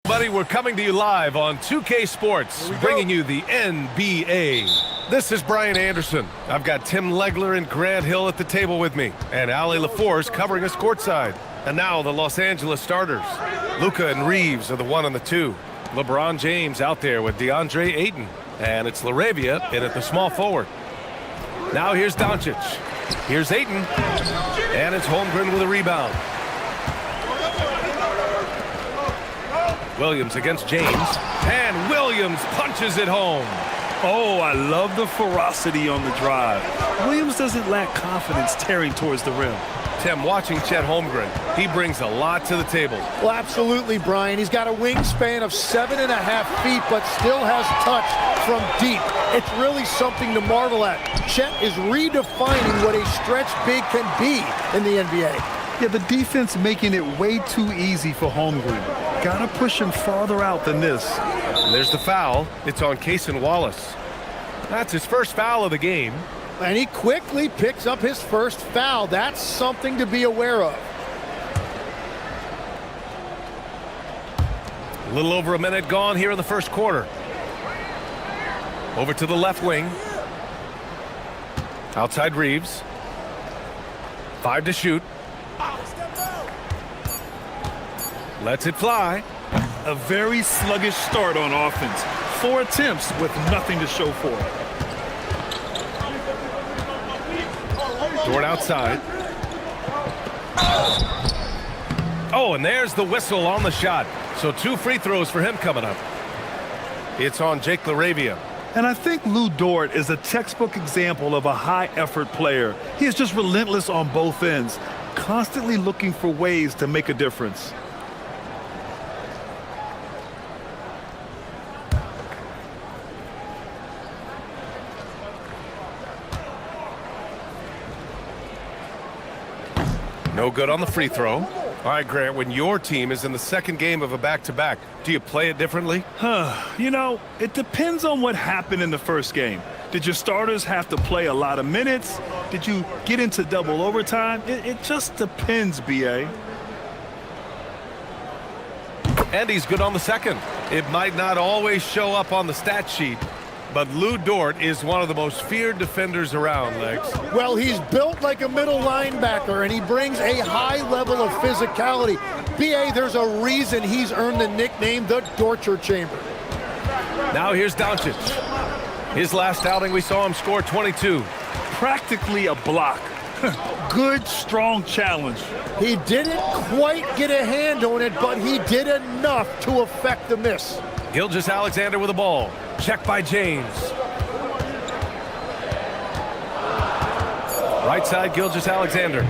Buddy, we're coming to you live on 2K Sports, bringing you the NBA. This is Brian Anderson. I've got Tim Legler and Grant Hill at the table with me, and Ali LaForce covering us courtside. And now the Los Angeles starters. Luka and Reeves are the 1 and the 2. LeBron James out there with DeAndre Ayton. And it's LaRavia in at the small forward. Now here's Doncic. Here's Ayton. And it's Holmgren with a rebound. Williams against James, and Williams punches it home. Oh, I love the ferocity on the drive. Williams doesn't lack confidence tearing towards the rim. Tim, watching Chet Holmgren, he brings a lot to the table. Well, absolutely, Brian. He's got a wingspan of 7.5 feet, but still has touch from deep. It's really something to marvel at. Chet is redefining what a stretch big can be in the NBA. Yeah, the defense making it way too easy for Holmgren. Gotta push him farther out than this. And there's the foul. It's on Cason Wallace. That's his first foul of the game. And he quickly picks up his first foul. That's something to be aware of. A little over a minute gone here in the first quarter. Over to the left wing. Outside Reeves. 5 to shoot. Lets it fly. A very sluggish start on offense. 4 attempts with nothing to show for it. Dort outside. Oh, and there's the whistle on the shot. So 2 free throws for him coming up. It's on Jake LaRavia. And I think Lou Dort is a textbook example of a high-effort player. He is just relentless on both ends, constantly looking for ways to make a difference. No good on the free throw. All right, Grant, when your team is in the second game of a back-to-back, do you play it differently? You know, it depends on what happened in the first game. Did your starters have to play a lot of minutes? Did you get into double overtime? It just depends, B.A. And he's good on the second. It might not always show up on the stat sheet, but Lou Dort is one of the most feared defenders around, Legs. Well, he's built like a middle linebacker, and he brings a high level of physicality. B.A., there's a reason he's earned the nickname the Torture Chamber. Now here's Doncic. His last outing, we saw him score 22. Practically a block. Good, strong challenge. He didn't quite get a hand on it, but he did enough to affect the miss. Gilgeous-Alexander with the ball. Check by James. Right side, Gilgeous-Alexander.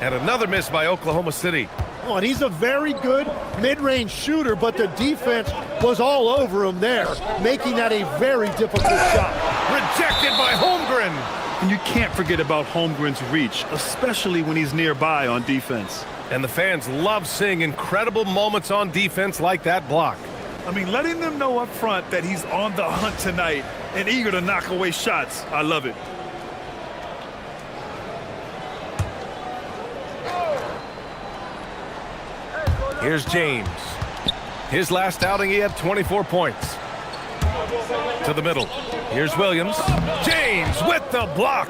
And another miss by Oklahoma City. Oh, and he's a very good mid-range shooter, but the defense was all over him there, making that a very difficult shot. Rejected by Holmgren. And you can't forget about Holmgren's reach, especially when he's nearby on defense. And the fans love seeing incredible moments on defense like that block. I mean, letting them know up front that he's on the hunt tonight and eager to knock away shots. I love it. Here's James. His last outing, he had 24 points. To the middle. Here's Williams. James with the block.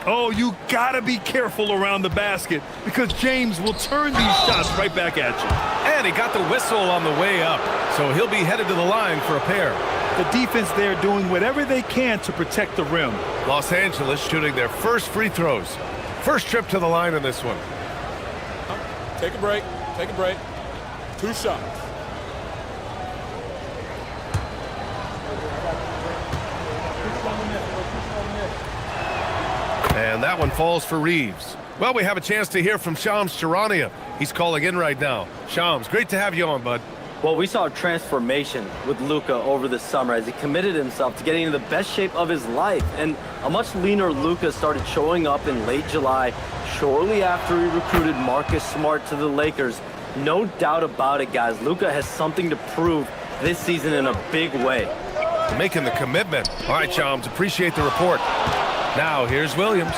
Oh, you gotta be careful around the basket because James will turn these shots right back at you. And he got the whistle on the way up, so he'll be headed to the line for a pair. The defense there doing whatever they can to protect the rim. Los Angeles shooting their first free throws. First trip to the line in this one. Take a break. Take a break. 2 shots. And that one falls for Reeves. Well, we have a chance to hear from Shams Charania. He's calling in right now. Shams, great to have you on, bud. Well, we saw a transformation with Luka over the summer as he committed himself to getting into the best shape of his life. And a much leaner Luka started showing up in late July, shortly after he recruited Marcus Smart to the Lakers. No doubt about it, guys. Luka has something to prove this season in a big way. Making the commitment. All right, Shams, appreciate the report. Now, here's Williams.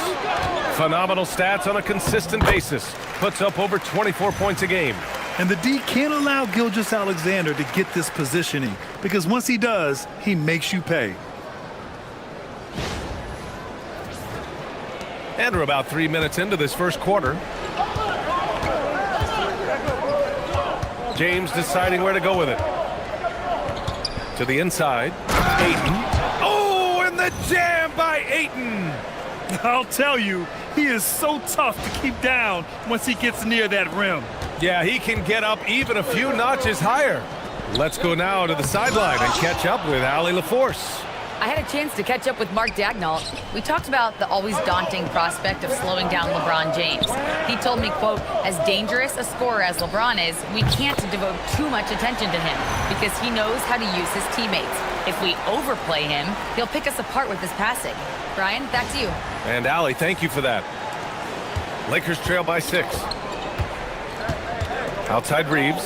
Phenomenal stats on a consistent basis. Puts up over 24 points a game. And the D can't allow Gilgeous-Alexander to get this positioning, because once he does, he makes you pay. And we're about 3 minutes into this first quarter. James deciding where to go with it. To the inside. Ayton. Oh, and the jam by Ayton. I'll tell you, he is so tough to keep down once he gets near that rim. Yeah, he can get up even a few notches higher. Let's go now to the sideline and catch up with Allie LaForce. I had a chance to catch up with Mark Dagnall. We talked about the always daunting prospect of slowing down LeBron James. He told me, quote, as dangerous a scorer as LeBron is, we can't devote too much attention to him because he knows how to use his teammates. If we overplay him, he'll pick us apart with his passing. Brian, back to you. And Allie, thank you for that. Lakers trail by 6. Outside Reeves.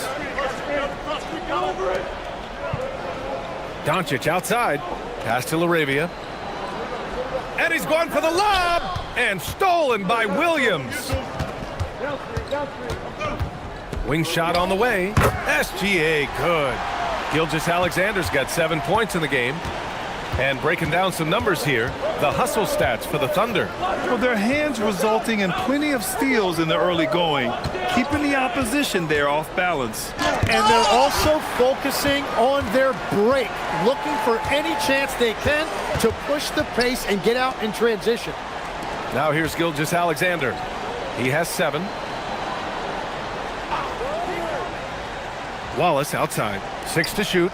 Doncic outside. Pass to LaRavia. And he's going for the lob! And stolen by Williams. Wing shot on the way. SGA good. Gilgeous-Alexander's got 7 points in the game. And breaking down some numbers here, the hustle stats for the Thunder. Well, their hands resulting in plenty of steals in the early going, keeping the opposition there off balance. And they're also focusing on their break, looking for any chance they can to push the pace and get out in transition. Now here's Gilgeous-Alexander. He has 7. Wallace outside. 6 to shoot.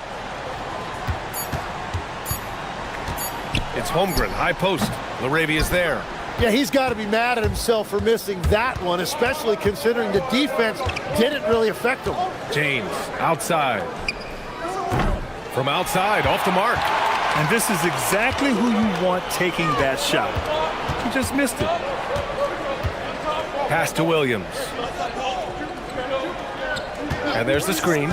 It's Holmgren, high post. LaRavia's there. Yeah, he's got to be mad at himself for missing that one, especially considering the defense didn't really affect him. James, outside. From outside, off the mark. And this is exactly who you want taking that shot. He just missed it. Pass to Williams. And there's the screen.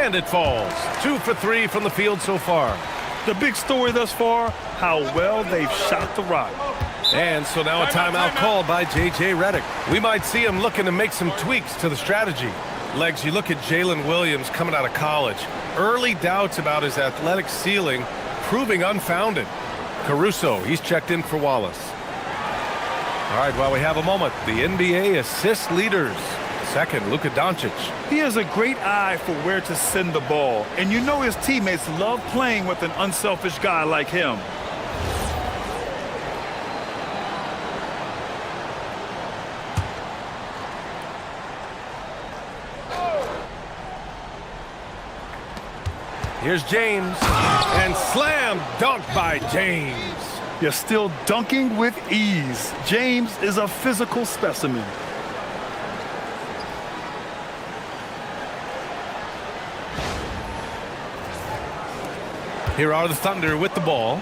And it falls. 2 for 3 from the field so far. The big story thus far, how well they've shot the rock. And so now a timeout called by J.J. Redick. We might see him looking to make some tweaks to the strategy. Legs, you look at Jalen Williams coming out of college. Early doubts about his athletic ceiling proving unfounded. Caruso, he's checked in for Wallace. All right, while we have a moment, the NBA assist leaders. Second, Luka Doncic. He has a great eye for where to send the ball, and you know his teammates love playing with an unselfish guy like him. Here's James, and slam dunk by James. You're still dunking with ease. James is a physical specimen. Here are the Thunder with the ball.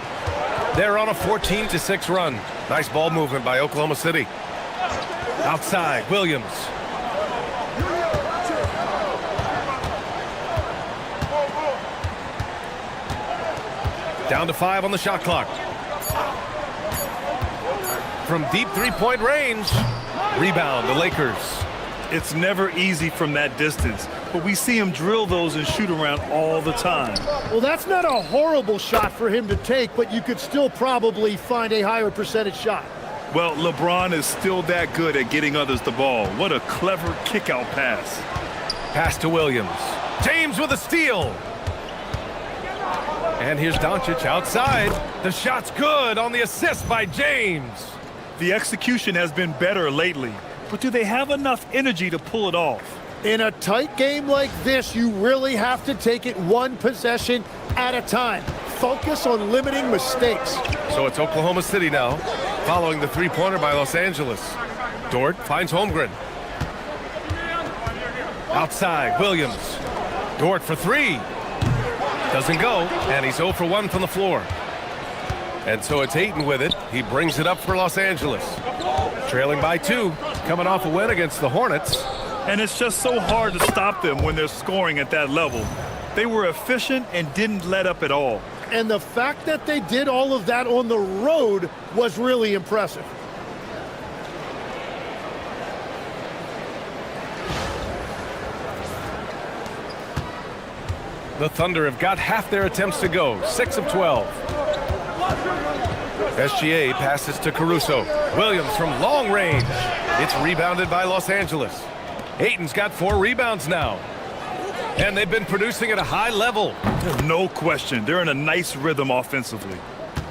They're on a 14-6 run. Nice ball movement by Oklahoma City. Outside, Williams. Down to 5 on the shot clock. From deep three-point range. Rebound, the Lakers. It's never easy from that distance, but we see him drill those and shoot around all the time. Well, that's not a horrible shot for him to take, but you could still probably find a higher percentage shot. Well, LeBron is still that good at getting others the ball. What a clever kick-out pass. Pass to Williams. James with a steal. And here's Doncic outside. The shot's good on the assist by James. The execution has been better lately, but do they have enough energy to pull it off? In a tight game like this, you really have to take it one possession at a time. Focus on limiting mistakes. So it's Oklahoma City now, following the three-pointer by Los Angeles. Dort finds Holmgren. Outside, Williams. Dort for 3. Doesn't go, and he's 0 for 1 from the floor. And so it's Ayton with it. He brings it up for Los Angeles. Trailing by 2, coming off a win against the Hornets. And it's just so hard to stop them when they're scoring at that level. They were efficient and didn't let up at all. And the fact that they did all of that on the road was really impressive. The Thunder have got half their attempts to go, 6 of 12. SGA passes to Caruso. Williams from long range. It's rebounded by Los Angeles. Ayton's got 4 rebounds now. And they've been producing at a high level. No question. They're in a nice rhythm offensively.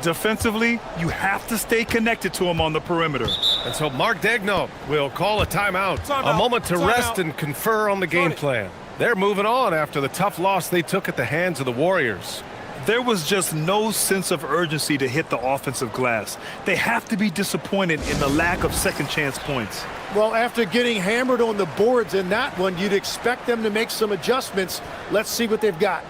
Defensively, you have to stay connected to him on the perimeter. And so Mark Daigneault will call a timeout. A moment to rest and confer on the game plan. They're moving on after the tough loss they took at the hands of the Warriors. There was just no sense of urgency to hit the offensive glass. They have to be disappointed in the lack of second chance points. Well, after getting hammered on the boards in that one, you'd expect them to make some adjustments. Let's see what they've got.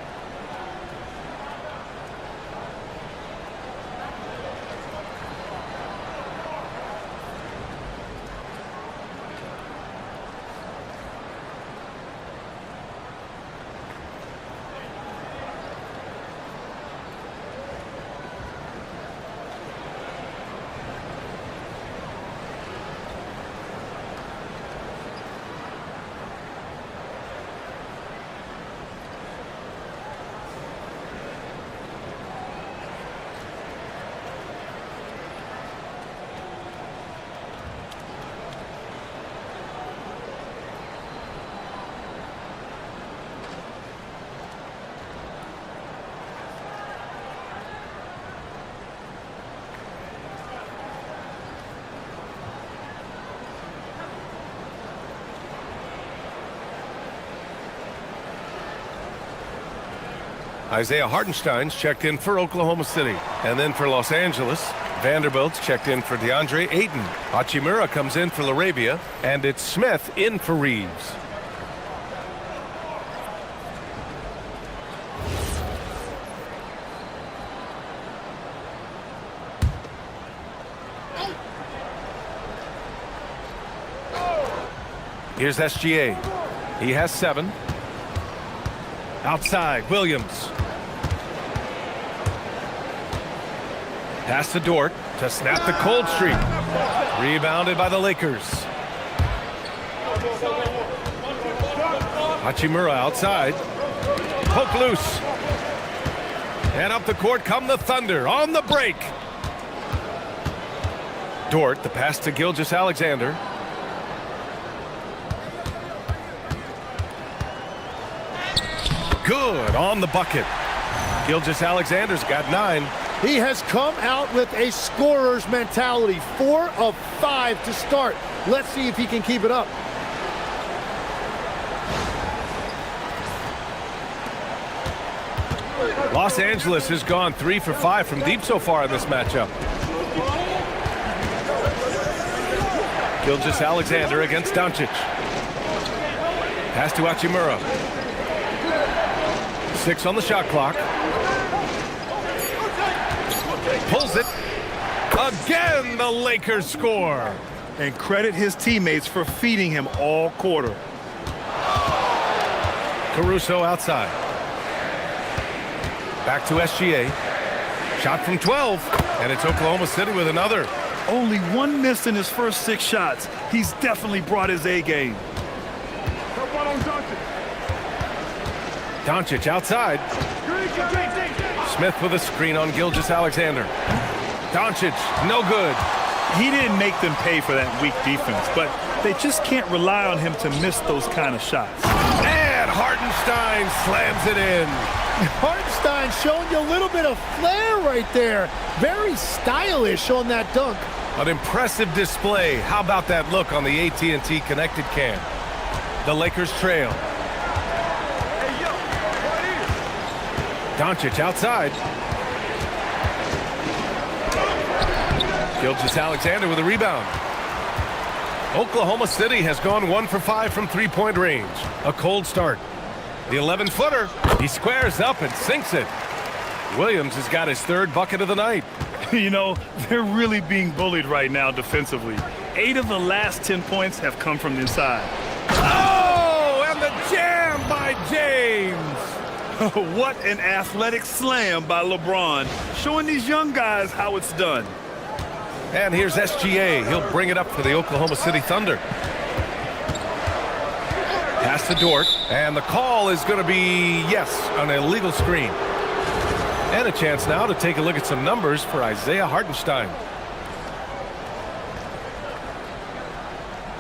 Isaiah Hartenstein's checked in for Oklahoma City. And then for Los Angeles, Vanderbilt's checked in for DeAndre Ayton. Hachimura comes in for LaRavia. And it's Smith in for Reeves. Here's SGA. He has 7. Outside, Williams. Pass to Dort to snap the cold streak. Rebounded by the Lakers. Hachimura outside. Poke loose. And up the court come the Thunder on the break. Dort, the pass to Gilgeous-Alexander. Good on the bucket. Gilgeous-Alexander's got 9. He has come out with a scorer's mentality. 4 of 5 to start. Let's see if he can keep it up. Los Angeles has gone 3 for 5 from deep so far in this matchup. Gilgeous-Alexander against Doncic. Pass to Hachimura. 6 on the shot clock. Pulls it. Again, the Lakers score. And credit his teammates for feeding him all quarter. Caruso outside. Back to SGA. Shot from 12. And it's Oklahoma City with another. Only 1 miss in his first 6 shots. He's definitely brought his A game. Doncic outside. Smith with a screen on Gilgeous-Alexander. Doncic, no good. He didn't make them pay for that weak defense, but they just can't rely on him to miss those kind of shots. And Hartenstein slams it in. Hartenstein showing you a little bit of flair right there. Very stylish on that dunk. An impressive display. How about that look on the AT&T connected cam? The Lakers trail. Doncic outside. Gilgeous-Alexander with a rebound. Oklahoma City has gone 1 for 5 from three-point range. A cold start. The 11-footer. He squares up and sinks it. Williams has got his 3rd bucket of the night. You know, they're really being bullied right now defensively. 8 of the last 10 points have come from the inside. Oh, and the jam by James. What an athletic slam by LeBron, showing these young guys how it's done. And here's SGA. He'll bring it up for the Oklahoma City Thunder. Pass to Dort, and the call is going to be, yes, an illegal screen. And a chance now to take a look at some numbers for Isaiah Hartenstein.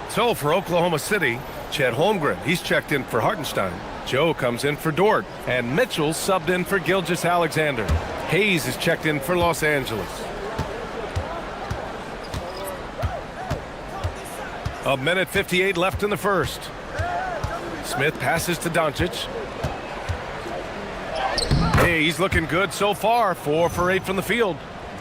So for Oklahoma City, Chet Holmgren, he's checked in for Hartenstein. Joe comes in for Dort, and Mitchell subbed in for Gilgeous-Alexander. Hayes is checked in for Los Angeles. A minute 58 left in the first. Smith passes to Doncic. Hey, he's looking good so far. 4 for 8 from the field.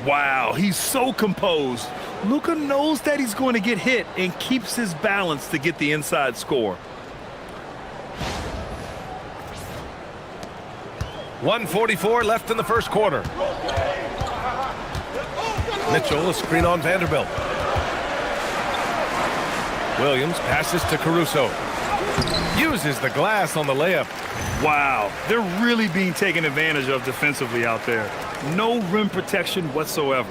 Wow, he's so composed. Luka knows that he's going to get hit and keeps his balance to get the inside score. 1:44 left in the first quarter. Mitchell, a screen on Vanderbilt. Williams passes to Caruso. Uses the glass on the layup. Wow, they're really being taken advantage of defensively out there. No rim protection whatsoever.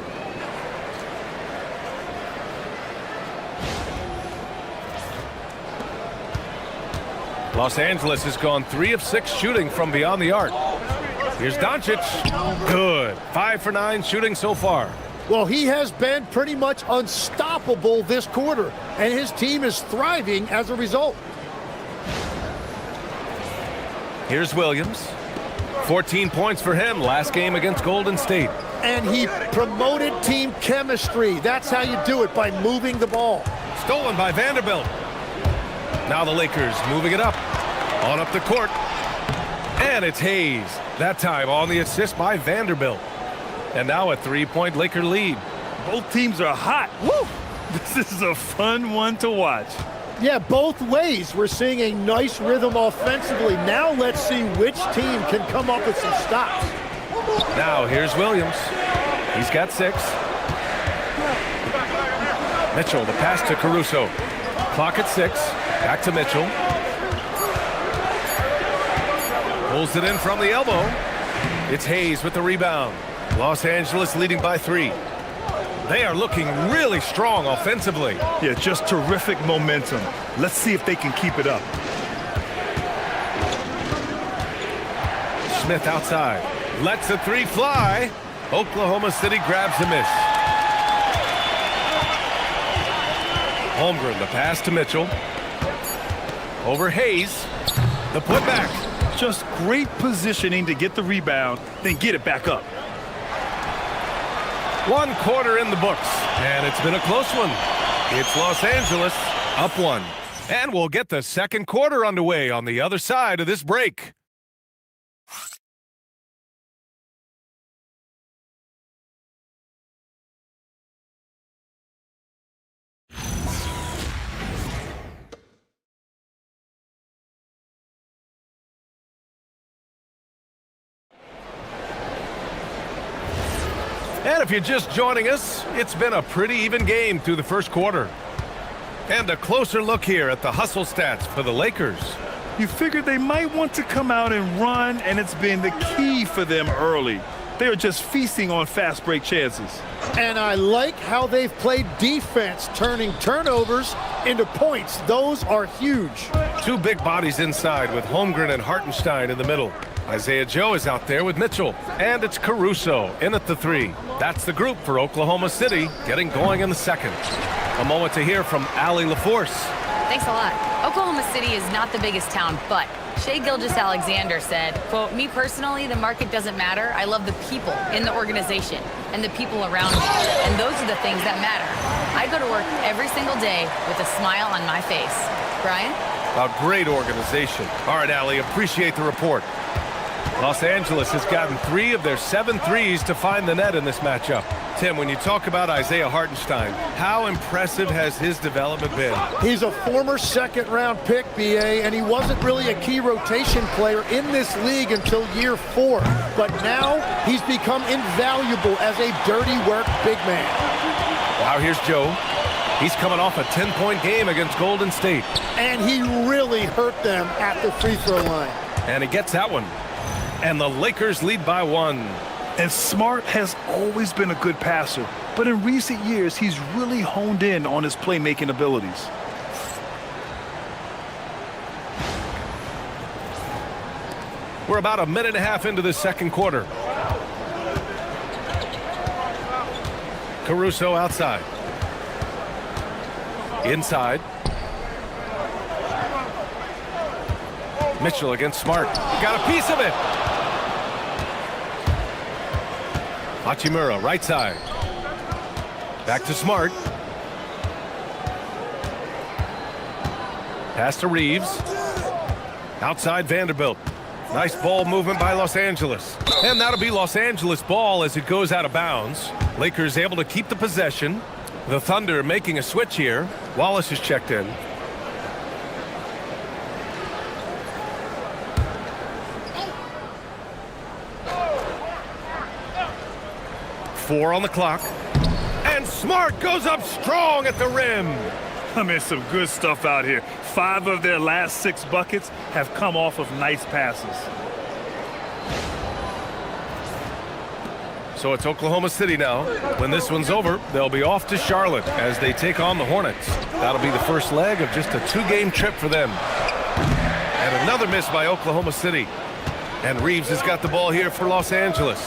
Los Angeles has gone 3 of 6 shooting from beyond the arc. Here's Doncic. Good. 5 for 9 shooting so far. Well, he has been pretty much unstoppable this quarter, and his team is thriving as a result. Here's Williams. 14 points for him last game against Golden State. And he promoted team chemistry. That's how you do it, by moving the ball. Stolen by Vanderbilt. Now the Lakers moving it up. On up the court. And it's Hayes. That time on the assist by Vanderbilt. And now a 3-point Laker lead. Both teams are hot. Woo! This is a fun one to watch. Yeah, both ways. We're seeing a nice rhythm offensively. Now let's see which team can come up with some stops. Now here's Williams. He's got 6. Mitchell, the pass to Caruso. Clock at 6. Back to Mitchell. Pulls it in from the elbow. It's Hayes with the rebound. Los Angeles leading by 3. They are looking really strong offensively. Yeah, just terrific momentum. Let's see if they can keep it up. Smith outside. Lets the 3 fly. Oklahoma City grabs the miss. Holmgren, the pass to Mitchell. Over Hayes. The putback. Just great positioning to get the rebound, then get it back up. 1 quarter in the books, and it's been a close one. It's Los Angeles up 1. And we'll get the second quarter underway on the other side of this break. And if you're just joining us, it's been a pretty even game through the first quarter. And a closer look here at the hustle stats for the Lakers. You figured they might want to come out and run, and it's been the key for them early. They are just feasting on fast break chances. And I like how they've played defense, turning turnovers into points. Those are huge. 2 big bodies inside with Holmgren and Hartenstein in the middle. Isaiah Joe is out there with Mitchell. And it's Caruso in at the 3. That's the group for Oklahoma City getting going in the second. A moment to hear from Allie LaForce. Thanks a lot. Oklahoma City is not the biggest town, but Shai Gilgeous-Alexander said, quote, "Me personally, the market doesn't matter. I love the people in the organization and the people around me. And those are the things that matter. I go to work every single day with a smile on my face." Brian? A great organization. All right, Allie, appreciate the report. Los Angeles has gotten 3 of their 7 threes to find the net in this matchup. Tim, when you talk about Isaiah Hartenstein, how impressive has his development been? He's a former second-round pick, BA, and he wasn't really a key rotation player in this league until year 4. But now he's become invaluable as a dirty work big man. Now here's Joe. He's coming off a 10-point game against Golden State. And he really hurt them at the free throw line. And he gets that one. And the Lakers lead by 1. And Smart has always been a good passer, but in recent years, he's really honed in on his playmaking abilities. We're about a minute and a half into the second quarter. Caruso outside. Inside. Mitchell against Smart. Got a piece of it. Hachimura, right side. Back to Smart. Pass to Reeves. Outside Vanderbilt. Nice ball movement by Los Angeles. And that'll be Los Angeles ball as it goes out of bounds. Lakers able to keep the possession. The Thunder making a switch here. Wallace is checked in. Four on the clock. And Smart goes up strong at the rim. I mean, some good stuff out here. 5 of their last 6 buckets have come off of nice passes. So it's Oklahoma City now. When this one's over, they'll be off to Charlotte as they take on the Hornets. That'll be the first leg of just a 2-game trip for them. And another miss by Oklahoma City. And Reeves has got the ball here for Los Angeles.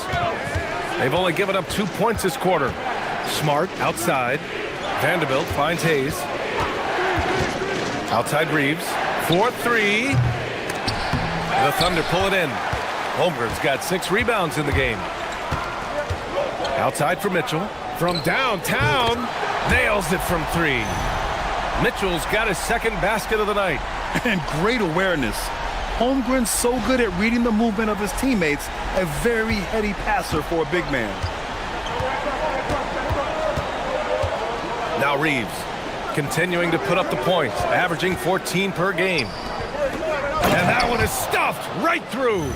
They've only given up 2 points this quarter. Smart outside. Vanderbilt finds Hayes. Outside Reeves. 4-3. The Thunder pull it in. Holmgren's got 6 rebounds in the game. Outside for Mitchell. From downtown. Nails it from 3. Mitchell's got his second basket of the night. And great awareness. Holmgren's so good at reading the movement of his teammates. A very heady passer for a big man. Now Reeves continuing to put up the points, averaging 14 per game. And that one is stuffed right through.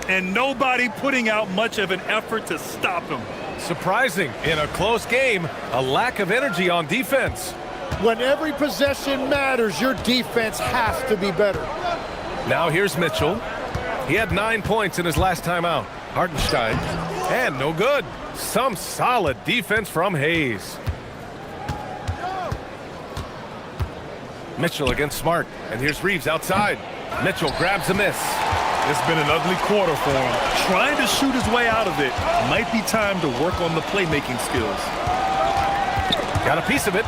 And nobody putting out much of an effort to stop him. Surprising in a close game, a lack of energy on defense. When every possession matters, your defense has to be better. Now here's Mitchell. He had 9 points in his last time out. Hartenstein. And no good. Some solid defense from Hayes. Mitchell against Smart. And here's Reeves outside. Mitchell grabs a miss. It's been an ugly quarter for him. Trying to shoot his way out of it. Might be time to work on the playmaking skills. Got a piece of it.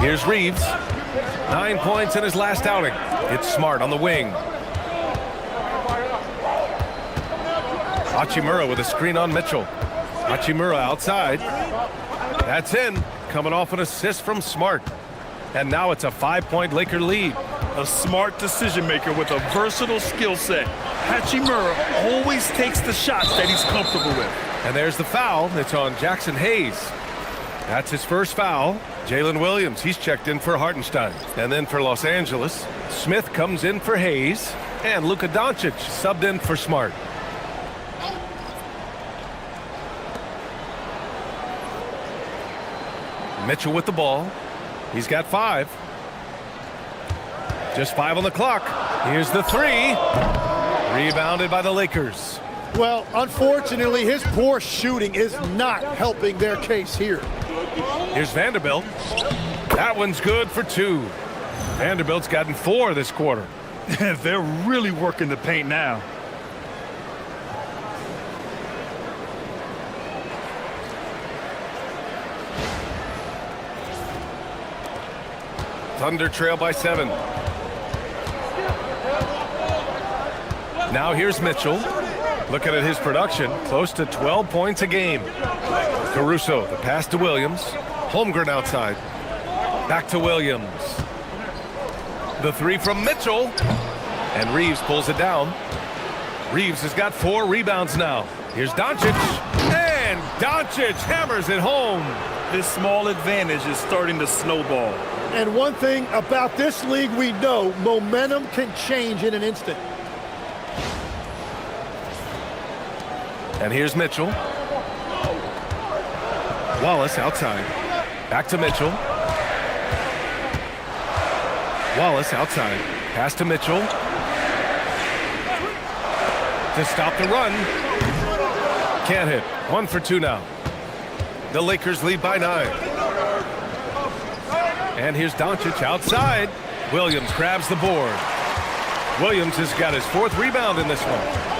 Here's Reeves. 9 points in his last outing. It's Smart on the wing. Hachimura with a screen on Mitchell. Hachimura outside. That's in. Coming off an assist from Smart. And now it's a 5-point Laker lead. A smart decision maker with a versatile skill set. Hachimura always takes the shots that he's comfortable with. And there's the foul. It's on Jackson Hayes. That's his first foul. Jalen Williams, he's checked in for Hartenstein. And then for Los Angeles, Smith comes in for Hayes. And Luka Doncic subbed in for Smart. Mitchell with the ball. He's got 5. Just 5 on the clock. Here's the 3. Rebounded by the Lakers. Well, unfortunately, his poor shooting is not helping their case here. Here's Vanderbilt. That one's good for 2. Vanderbilt's gotten 4 this quarter. They're really working the paint now. Thunder trail by 7. Now here's Mitchell. Looking at his production, close to 12 points a game. Caruso, the pass to Williams. Holmgren outside. Back to Williams. The 3 from Mitchell. And Reeves pulls it down. Reeves has got 4 rebounds now. Here's Doncic. And Doncic hammers it home. This small advantage is starting to snowball. And one thing about this league we know, momentum can change in an instant. And here's Mitchell. Wallace outside. Back to Mitchell. Wallace outside. Pass to Mitchell. To stop the run. Can't hit. 1 for 2 now. The Lakers lead by 9. And here's Doncic outside. Williams grabs the board. Williams has got his 4th rebound in this one.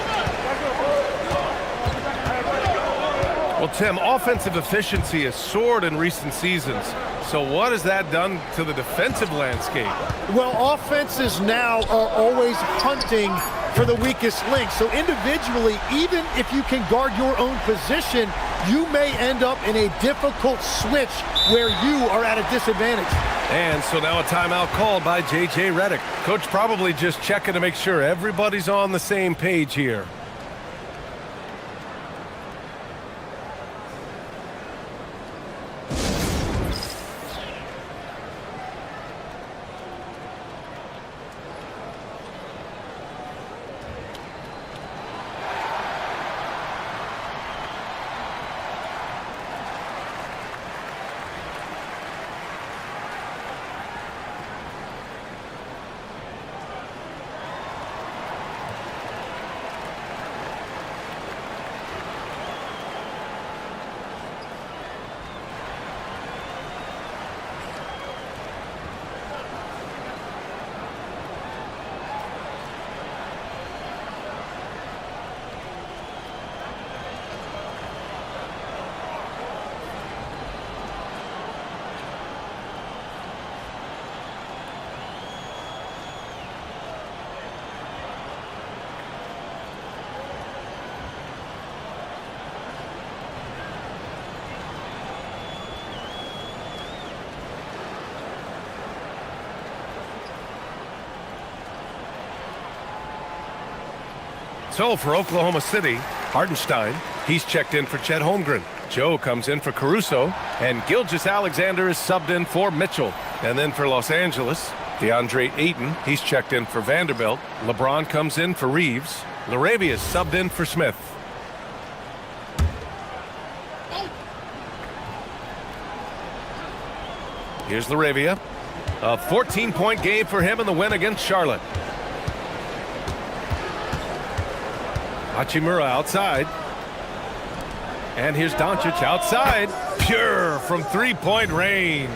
Well, Tim, offensive efficiency has soared in recent seasons. So what has that done to the defensive landscape? Well, offenses now are always hunting for the weakest link. So individually, even if you can guard your own position, you may end up in a difficult switch where you are at a disadvantage. And so now a timeout called by J.J. Redick. Coach probably just checking to make sure everybody's on the same page here. So for Oklahoma City, Hardenstein, he's checked in for Chet Holmgren. Joe comes in for Caruso, and Gilgeous-Alexander is subbed in for Mitchell. And then for Los Angeles, DeAndre Ayton, he's checked in for Vanderbilt. LeBron comes in for Reeves. LaRavia is subbed in for Smith. Here's LaRavia. A 14-point game for him in the win against Charlotte. Hachimura outside. And here's Doncic outside. Pure from three-point range.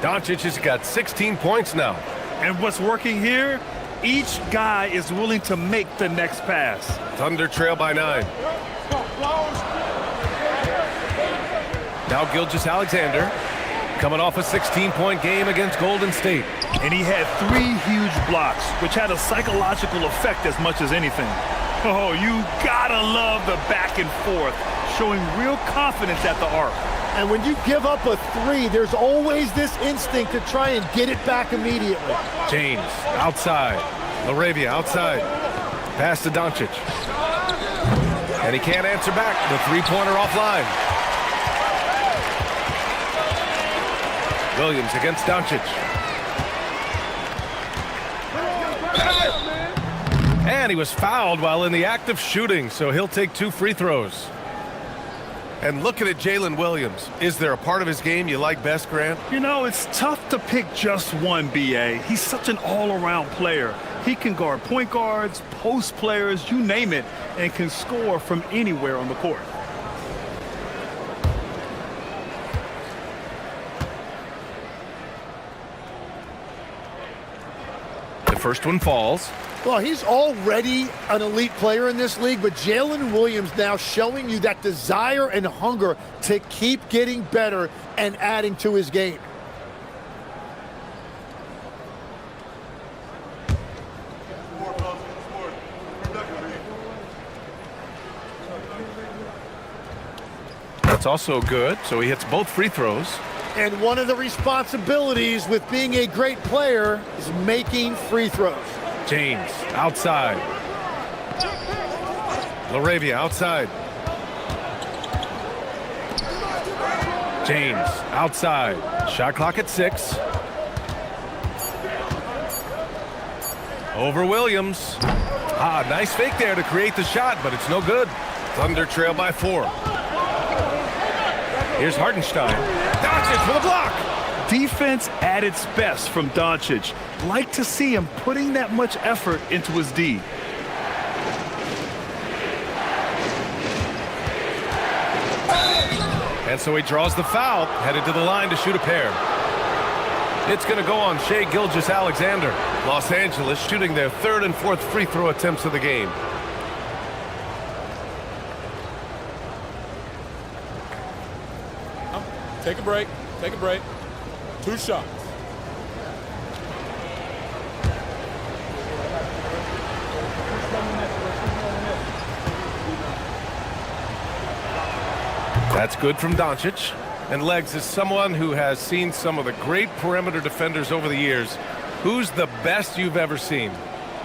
Doncic has got 16 points now. And what's working here? Each guy is willing to make the next pass. Thunder trail by 9. Now Gilgeous-Alexander coming off a 16-point game against Golden State. And he had 3 huge blocks, which had a psychological effect as much as anything. Oh, you gotta love the back and forth, showing real confidence at the arc. And when you give up a 3, there's always this instinct to try and get it back immediately. James outside. LaRavia outside. Pass to Doncic. And he can't answer back. The three-pointer offline. Williams against Doncic. And he was fouled while in the act of shooting, so he'll take 2 free throws. And looking at Jalen Williams, is there a part of his game you like best, Grant? You know, it's tough to pick just one, B.A. He's such an all-around player. He can guard point guards, post players, you name it, and can score from anywhere on the court. The first one falls. Well, he's already an elite player in this league, but Jalen Williams now showing you that desire and hunger to keep getting better and adding to his game. That's also good, so he hits both free throws. And one of the responsibilities with being a great player is making free throws. James outside. LaRavia outside. James outside. Shot clock at 6. Over Williams. Nice fake there to create the shot, but it's no good. Thunder trail by 4. Here's Hardenstein. Doncic for the block. Defense at its best from Doncic. Like to see him putting that much effort into his D. And so he draws the foul, headed to the line to shoot a pair. It's going to go on Shai Gilgeous-Alexander. Los Angeles shooting their third and fourth free throw attempts of the game. Take a break. Take a break. 2 shots. That's good from Doncic. And Legs is someone who has seen some of the great perimeter defenders over the years. Who's the best you've ever seen?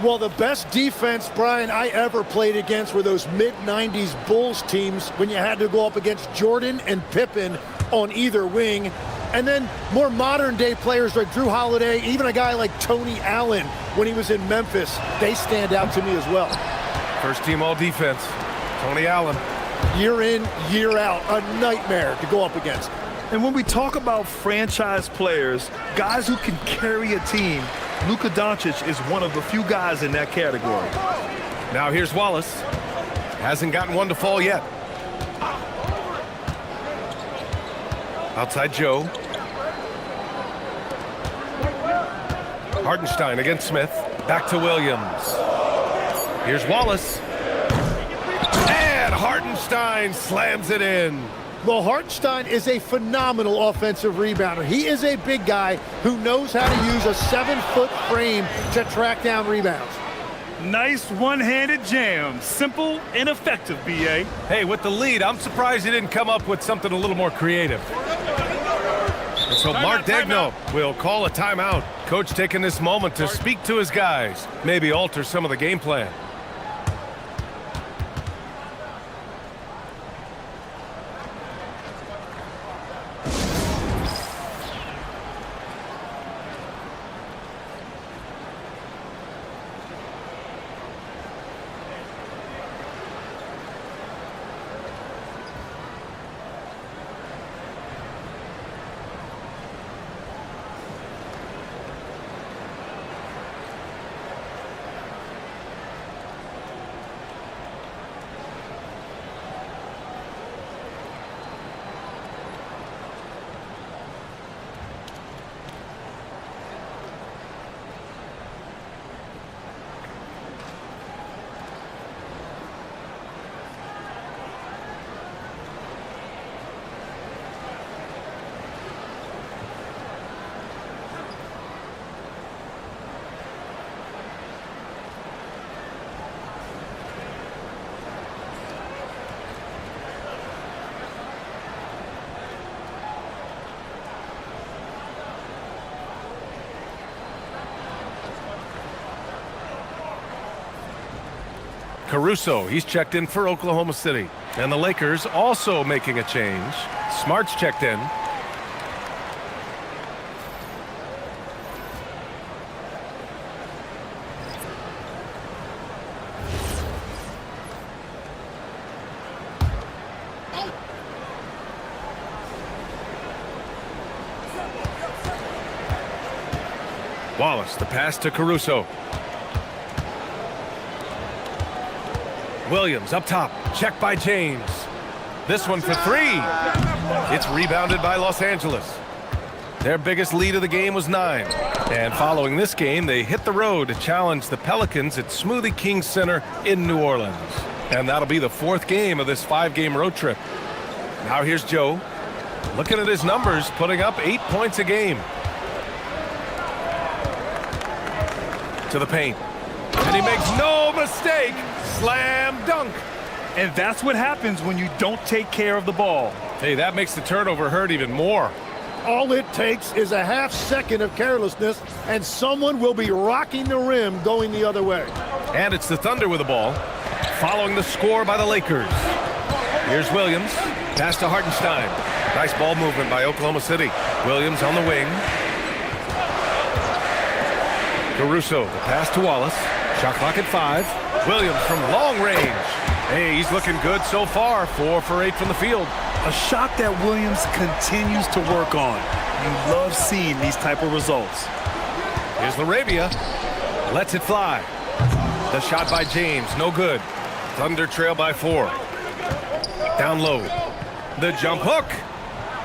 Well, the best defense, Brian, I ever played against were those mid-90s Bulls teams when you had to go up against Jordan and Pippen on either wing. And then more modern-day players like Drew Holiday, even a guy like Tony Allen when he was in Memphis, they stand out to me as well. First team all-defense, Tony Allen. Year in, year out, a nightmare to go up against. And when we talk about franchise players, guys who can carry a team, Luka Doncic is one of the few guys in that category. Now here's Wallace. Hasn't gotten one to fall yet. Outside Joe. Hartenstein against Smith. Back to Williams. Here's Wallace. And Hartenstein slams it in. Well, Hartenstein is a phenomenal offensive rebounder. He is a big guy who knows how to use a 7-foot frame to track down rebounds. Nice one-handed jam. Simple and effective, B.A. Hey, with the lead, I'm surprised he didn't come up with something a little more creative. And so Mark Daigneault will call a timeout. Coach taking this moment to speak to his guys, maybe alter some of the game plan. Caruso, he's checked in for Oklahoma City. And the Lakers also making a change. Smart's checked in. Wallace, the pass to Caruso. Williams up top, checked by James. This one for three. It's rebounded by Los Angeles. Their biggest lead of the game was 9. And following this game, they hit the road to challenge the Pelicans at Smoothie King Center in New Orleans. And that'll be the 4th game of this 5-game road trip. Now here's Joe. Looking at his numbers, putting up 8 points a game. To the paint. And he makes no mistake. Slam dunk. And that's what happens when you don't take care of the ball. Hey, that makes the turnover hurt even more. All it takes is a half second of carelessness, and someone will be rocking the rim going the other way. And it's the Thunder with the ball, following the score by the Lakers. Here's Williams. Pass to Hartenstein. Nice ball movement by Oklahoma City. Williams on the wing. Caruso, the pass to Wallace. Shot clock at 5. Williams from long range. Hey, he's looking good so far. 4 for 8 from the field. A shot that Williams continues to work on. You love seeing these type of results. Here's Larabia. Lets it fly. The shot by James, no good. Thunder trail by 4. Down low. The jump hook.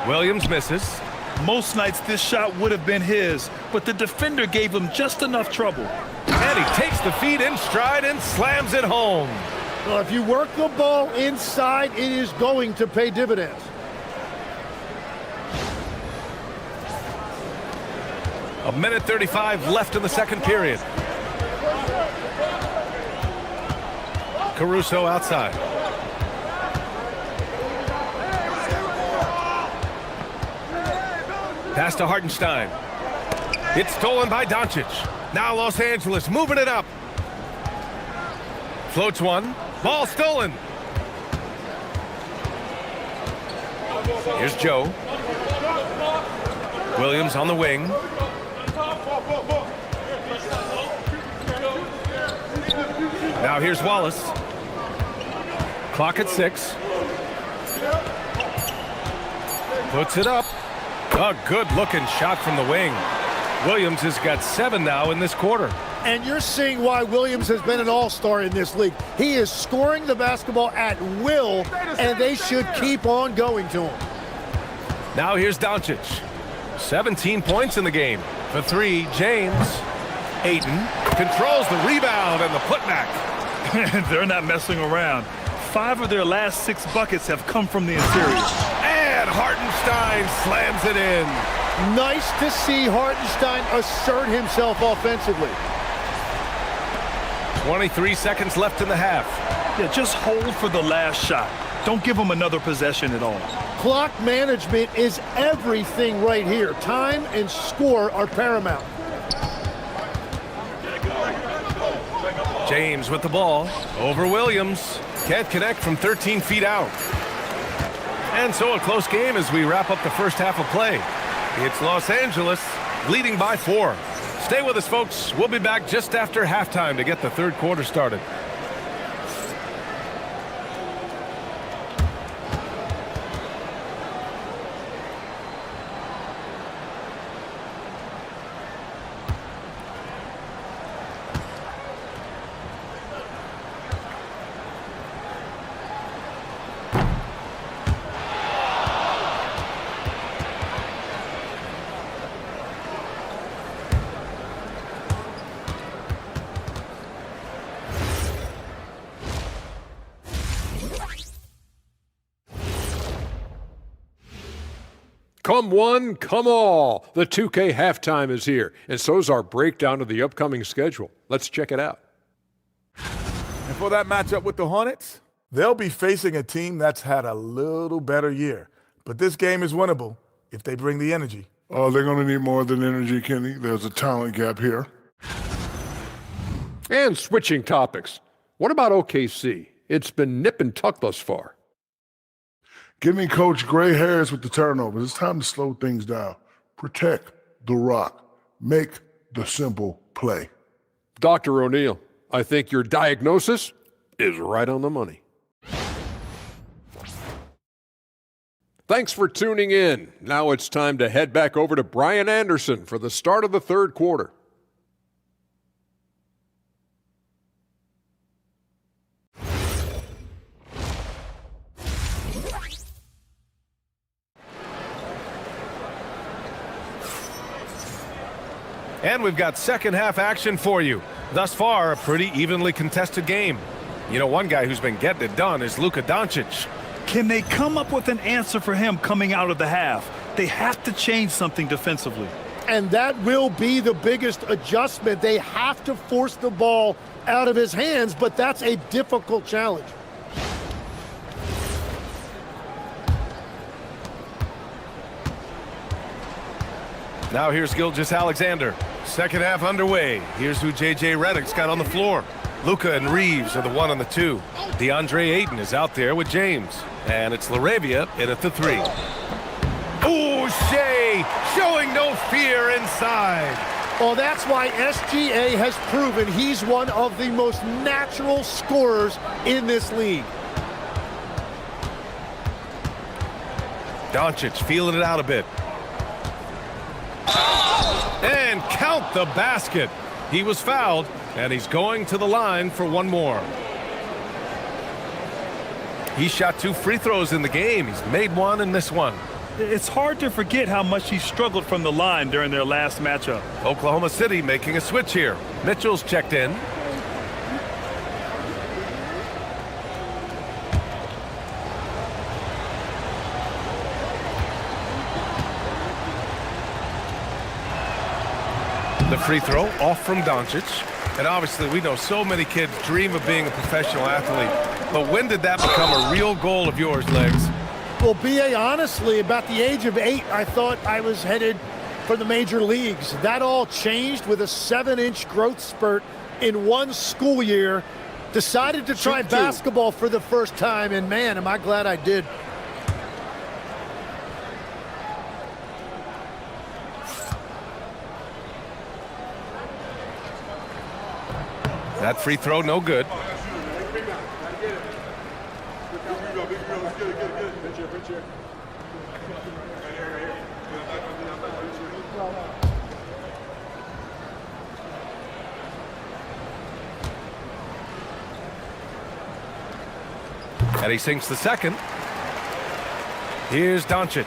Williams misses. Most nights this shot would have been his, but the defender gave him just enough trouble. And he takes the feed in stride and slams it home. Well, if you work the ball inside, it is going to pay dividends. A minute 35 left in the second period. Caruso outside. Pass to Hartenstein. It's stolen by Doncic. Now Los Angeles moving it up. Floats one. Ball stolen. Here's Joe. Williams on the wing. Now here's Wallace. Clock at 6. Puts it up. A good-looking shot from the wing. Williams has got 7 now in this quarter. And you're seeing why Williams has been an all-star in this league. He is scoring the basketball at will, and they should keep on going to him. Now here's Doncic. 17 points in the game. For 3, James. Ayton controls the rebound and the putback. They're not messing around. 5 of their last 6 buckets have come from the interior. And Hartenstein slams it in. Nice to see Hartenstein assert himself offensively. 23 seconds left in the half. Yeah, just hold for the last shot. Don't give him another possession at all. Clock management is everything right here. Time and score are paramount. James with the ball. Over Williams. Can't connect from 13 feet out. And so a close game as we wrap up the first half of play. It's Los Angeles leading by 4. Stay with us, folks. We'll be back just after halftime to get the third quarter started. Come one, come all. The 2K halftime is here, and so's our breakdown of the upcoming schedule. Let's check it out. And for that matchup with the Hornets, they'll be facing a team that's had a little better year. But this game is winnable if they bring the energy. Oh, they're going to need more than energy, Kenny. There's a talent gap here. And switching topics. What about OKC? It's been nip and tuck thus far. Give me Coach gray hairs with the turnovers. It's time to slow things down. Protect the rock. Make the simple play. Dr. O'Neal, I think your diagnosis is right on the money. Thanks for tuning in. Now it's time to head back over to Brian Anderson for the start of the third quarter. And we've got second half action for you. Thus far, a pretty evenly contested game. You know, one guy who's been getting it done is Luka Doncic. Can they come up with an answer for him coming out of the half? They have to change something defensively. And that will be the biggest adjustment. They have to force the ball out of his hands, but that's a difficult challenge. Now here's Gilgeous-Alexander. Second half underway. Here's who J.J. Redick's got on the floor. Luka and Reeves are the 1 and the 2. DeAndre Ayton is out there with James. And it's LaRavia in at the 3. Ooh, Shai showing no fear inside. Well, that's why SGA has proven he's one of the most natural scorers in this league. Doncic feeling it out a bit. And count the basket. He was fouled, and he's going to the line for one more. He shot 2 free throws in the game. He's made 1 and missed 1. It's hard to forget how much he struggled from the line during their last matchup. Oklahoma City making a switch here. Mitchell's checked in. The free throw off from Doncic. And obviously we know so many kids dream of being a professional athlete. But when did that become a real goal of yours, Legs? Well, B.A., honestly, about the age of 8, I thought I was headed for the major leagues. That all changed with a 7-inch growth spurt in one school year. Decided to try basketball for the first time, and man, am I glad I did. That free throw, no good. And he sinks the second. Here's Doncic.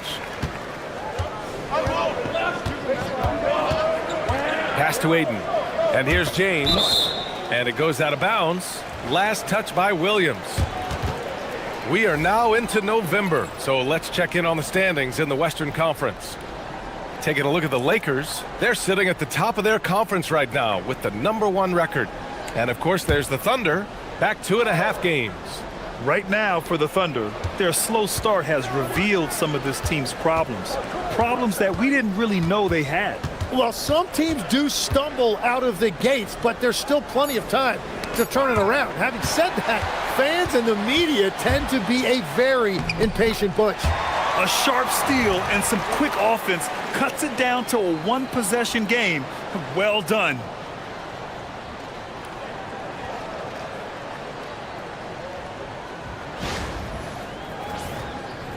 Pass to Aiden. And here's James. And it goes out of bounds. Last touch by Williams. We are now into November, so let's check in on the standings in the Western Conference. Taking a look at the Lakers, they're sitting at the top of their conference right now with the #1 record. And of course, there's the Thunder, back 2.5 games. Right now for the Thunder, their slow start has revealed some of this team's problems. Problems that we didn't really know they had. Well, some teams do stumble out of the gates, but there's still plenty of time to turn it around. Having said that, fans and the media tend to be a very impatient bunch. A sharp steal and some quick offense cuts it down to a one-possession game. Well done.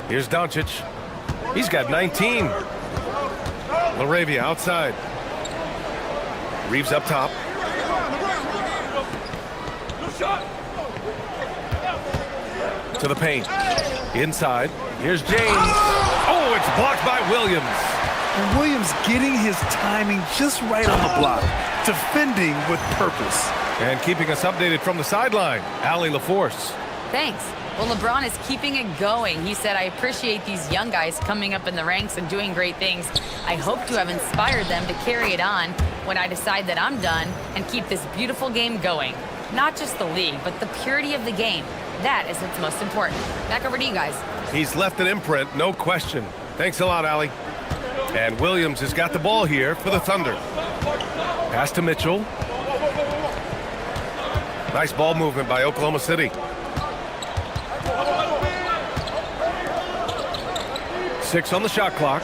Here's Doncic. He's got 19. LaRavia outside. Reeves up top. To the paint. Inside. Here's James. Oh, it's blocked by Williams. And Williams getting his timing just right on the block. Defending with purpose. And keeping us updated from the sideline, Allie LaForce. Thanks. Well, LeBron is keeping it going. He said, I appreciate these young guys coming up in the ranks and doing great things. I hope to have inspired them to carry it on when I decide that I'm done and keep this beautiful game going. Not just the league, but the purity of the game. That is what's most important. Back over to you guys. He's left an imprint, no question. Thanks a lot, Allie. And Williams has got the ball here for the Thunder. Pass to Mitchell. Nice ball movement by Oklahoma City. 6 on the shot clock.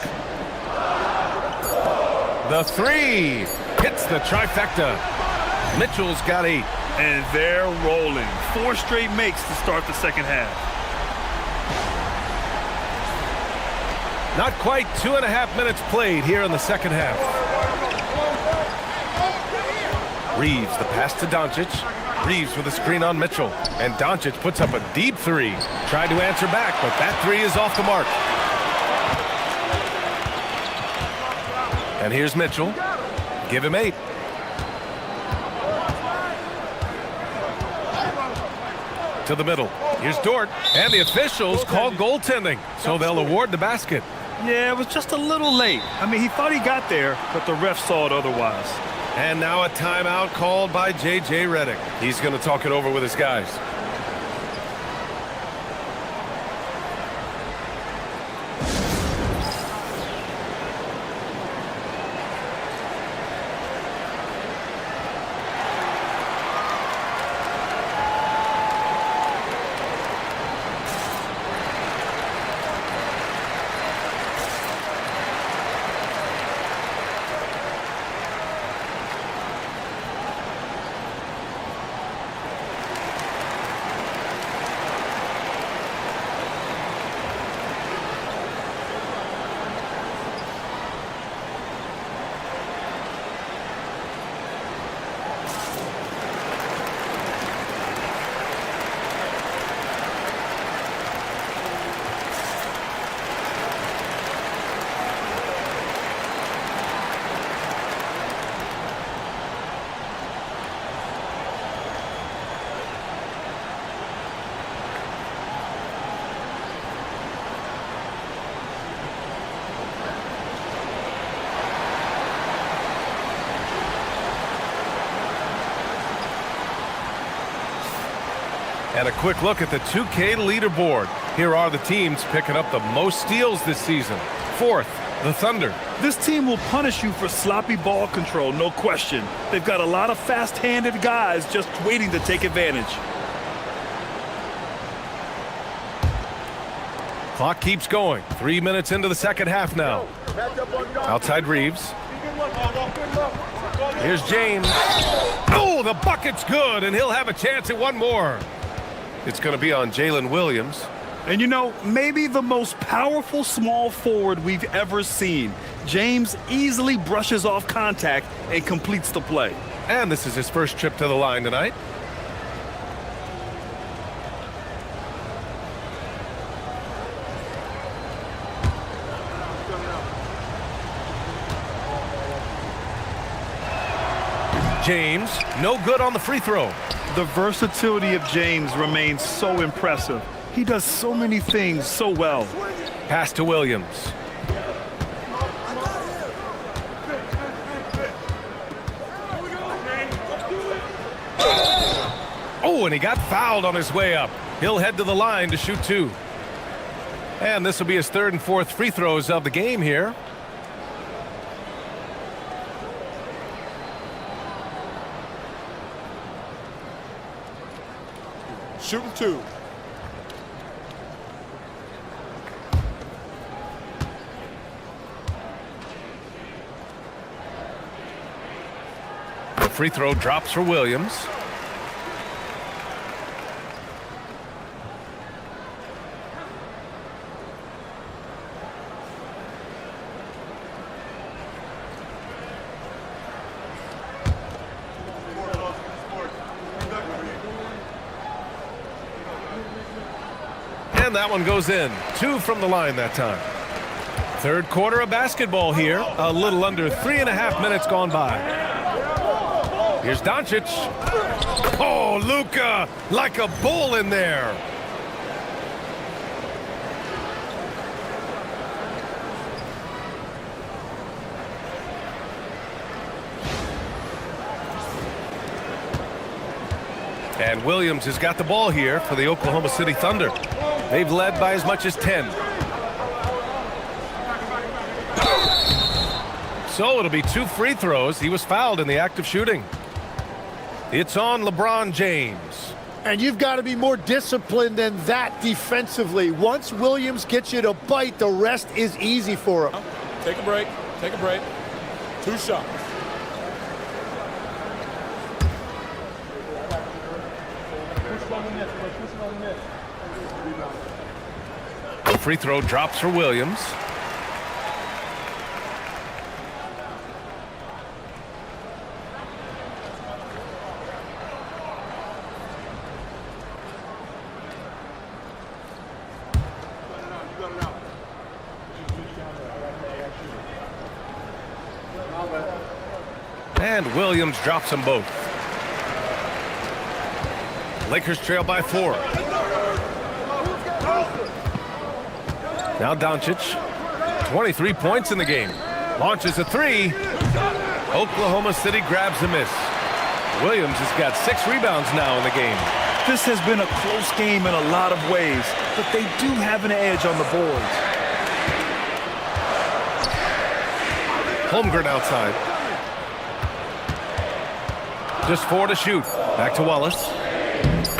The three hits the trifecta. Mitchell's got 8. And they're rolling. 4 straight makes to start the second half. Not quite 2.5 minutes played here in the second half. Reeves, the pass to Doncic. Reeves with a screen on Mitchell. And Doncic puts up a deep 3. Tried to answer back, but that 3 is off the mark. And here's Mitchell. Give him 8. To the middle. Here's Dort. And the officials call goaltending, so they'll award the basket. Yeah, it was just a little late. I mean, he thought he got there, but the ref saw it otherwise. And now a timeout called by J.J. Redick. He's going to talk it over with his guys. And a quick look at the 2K leaderboard. Here are the teams picking up the most steals this season. Fourth, the Thunder. This team will punish you for sloppy ball control, no question. They've got a lot of fast-handed guys just waiting to take advantage. Clock keeps going. 3 minutes into the second half now. Outside Reeves. Here's James. Oh, the bucket's good, and he'll have a chance at one more. It's going to be on Jalen Williams. And you know, maybe the most powerful small forward we've ever seen. James easily brushes off contact and completes the play. And this is his first trip to the line tonight. James, no good on the free throw. The versatility of James remains so impressive. He does so many things so well. Pass to Williams. Oh, and he got fouled on his way up. He'll head to the line to shoot two. And this will be his third and fourth free throws of the game here. Shooting two. The free throw drops for Williams. And that one goes in. 2 from the line that time. Third quarter of basketball here. A little under 3.5 minutes gone by. Here's Doncic. Oh, Luka, like a bull in there. And Williams has got the ball here for the Oklahoma City Thunder. They've led by as much as 10. So it'll be 2 free throws. He was fouled in the act of shooting. It's on LeBron James. And you've got to be more disciplined than that defensively. Once Williams gets you to bite, the rest is easy for him. Take a break. Take a break. 2 shots. The free throw drops for Williams. And Williams drops them both. Lakers trail by 4. Now Doncic, 23 points in the game. Launches a 3. Oklahoma City grabs a miss. Williams has got 6 rebounds now in the game. This has been a close game in a lot of ways, but they do have an edge on the boards. Holmgren outside. Just 4 to shoot. Back to Wallace.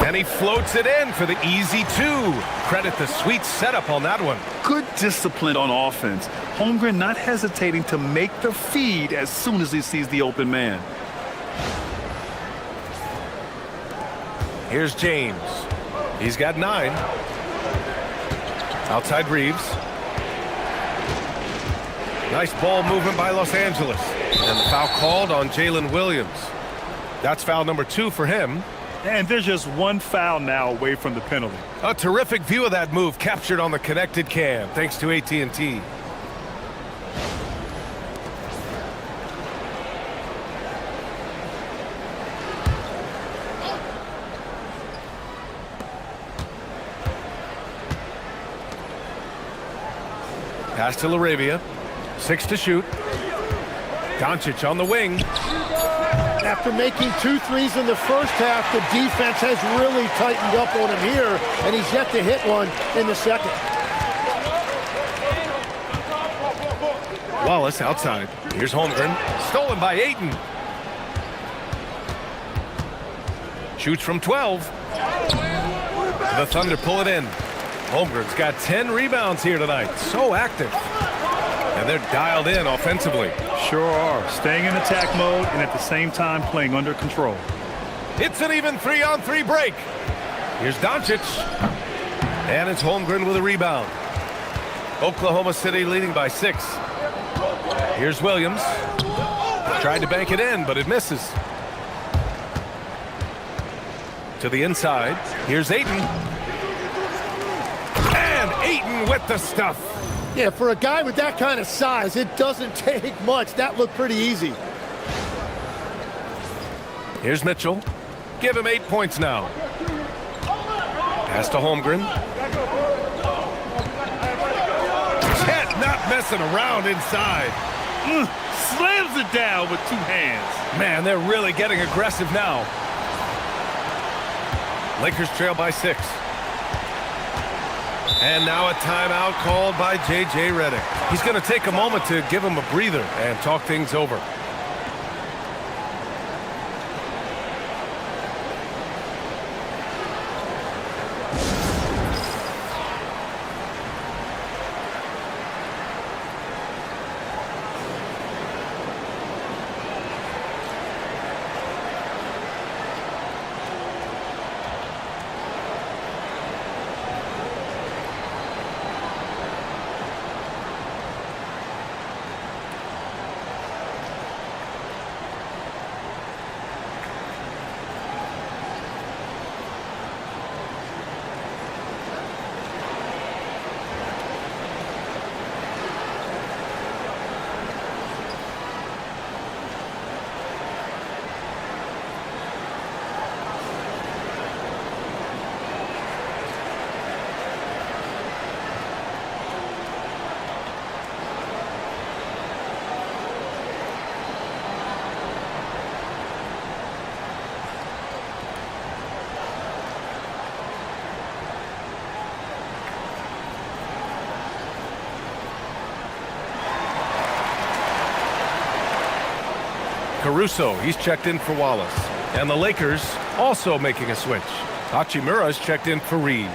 And he floats it in for the easy 2. Credit the sweet setup on that one. Good discipline on offense. Holmgren not hesitating to make the feed as soon as he sees the open man. Here's James. He's got 9. Outside Reeves. Nice ball movement by Los Angeles. And the foul called on Jalen Williams. That's foul number 2 for him. And there's just 1 foul now away from the penalty. A terrific view of that move captured on the connected cam, thanks to AT&T. Pass to LaRavia. 6 to shoot. Doncic on the wing. And after making 2 threes in the first half, the defense has really tightened up on him here, and he's yet to hit one in the second. Wallace outside. Here's Holmgren. Stolen by Ayton. Shoots from 12. The Thunder pull it in. Holmgren's got 10 rebounds here tonight. So active. And they're dialed in offensively. Sure are. Staying in attack mode and at the same time playing under control. It's an even 3-on-3 break. Here's Doncic. And it's Holmgren with a rebound. Oklahoma City leading by 6. Here's Williams. Tried to bank it in, but it misses. To the inside. Here's Ayton. And Ayton with the stuff. Yeah, for a guy with that kind of size, it doesn't take much. That looked pretty easy. Here's Mitchell. Give him 8 points now. Pass to Holmgren. Chet not messing around inside. Slams it down with 2 hands. Man, they're really getting aggressive now. Lakers trail by 6. And now a timeout called by J.J. Redick. He's going to take a moment to give him a breather and talk things over. Caruso, he's checked in for Wallace. And the Lakers also making a switch. Hachimura's checked in for Reeves.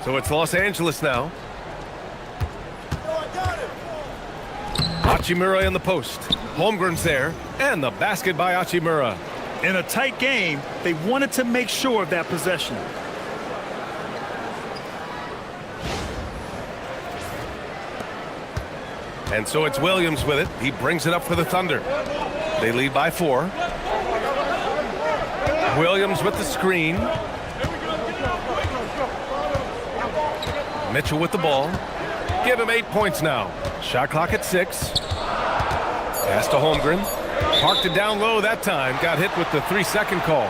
So it's Los Angeles now. Hachimura in the post. Holmgren's there, and the basket by Hachimura. In a tight game, they wanted to make sure of that possession. And so it's Williams with it. He brings it up for the Thunder. They lead by 4. Williams with the screen. Mitchell with the ball. Give him 8 points now. Shot clock at 6. Pass to Holmgren. Parked it down low that time. Got hit with the 3-second call.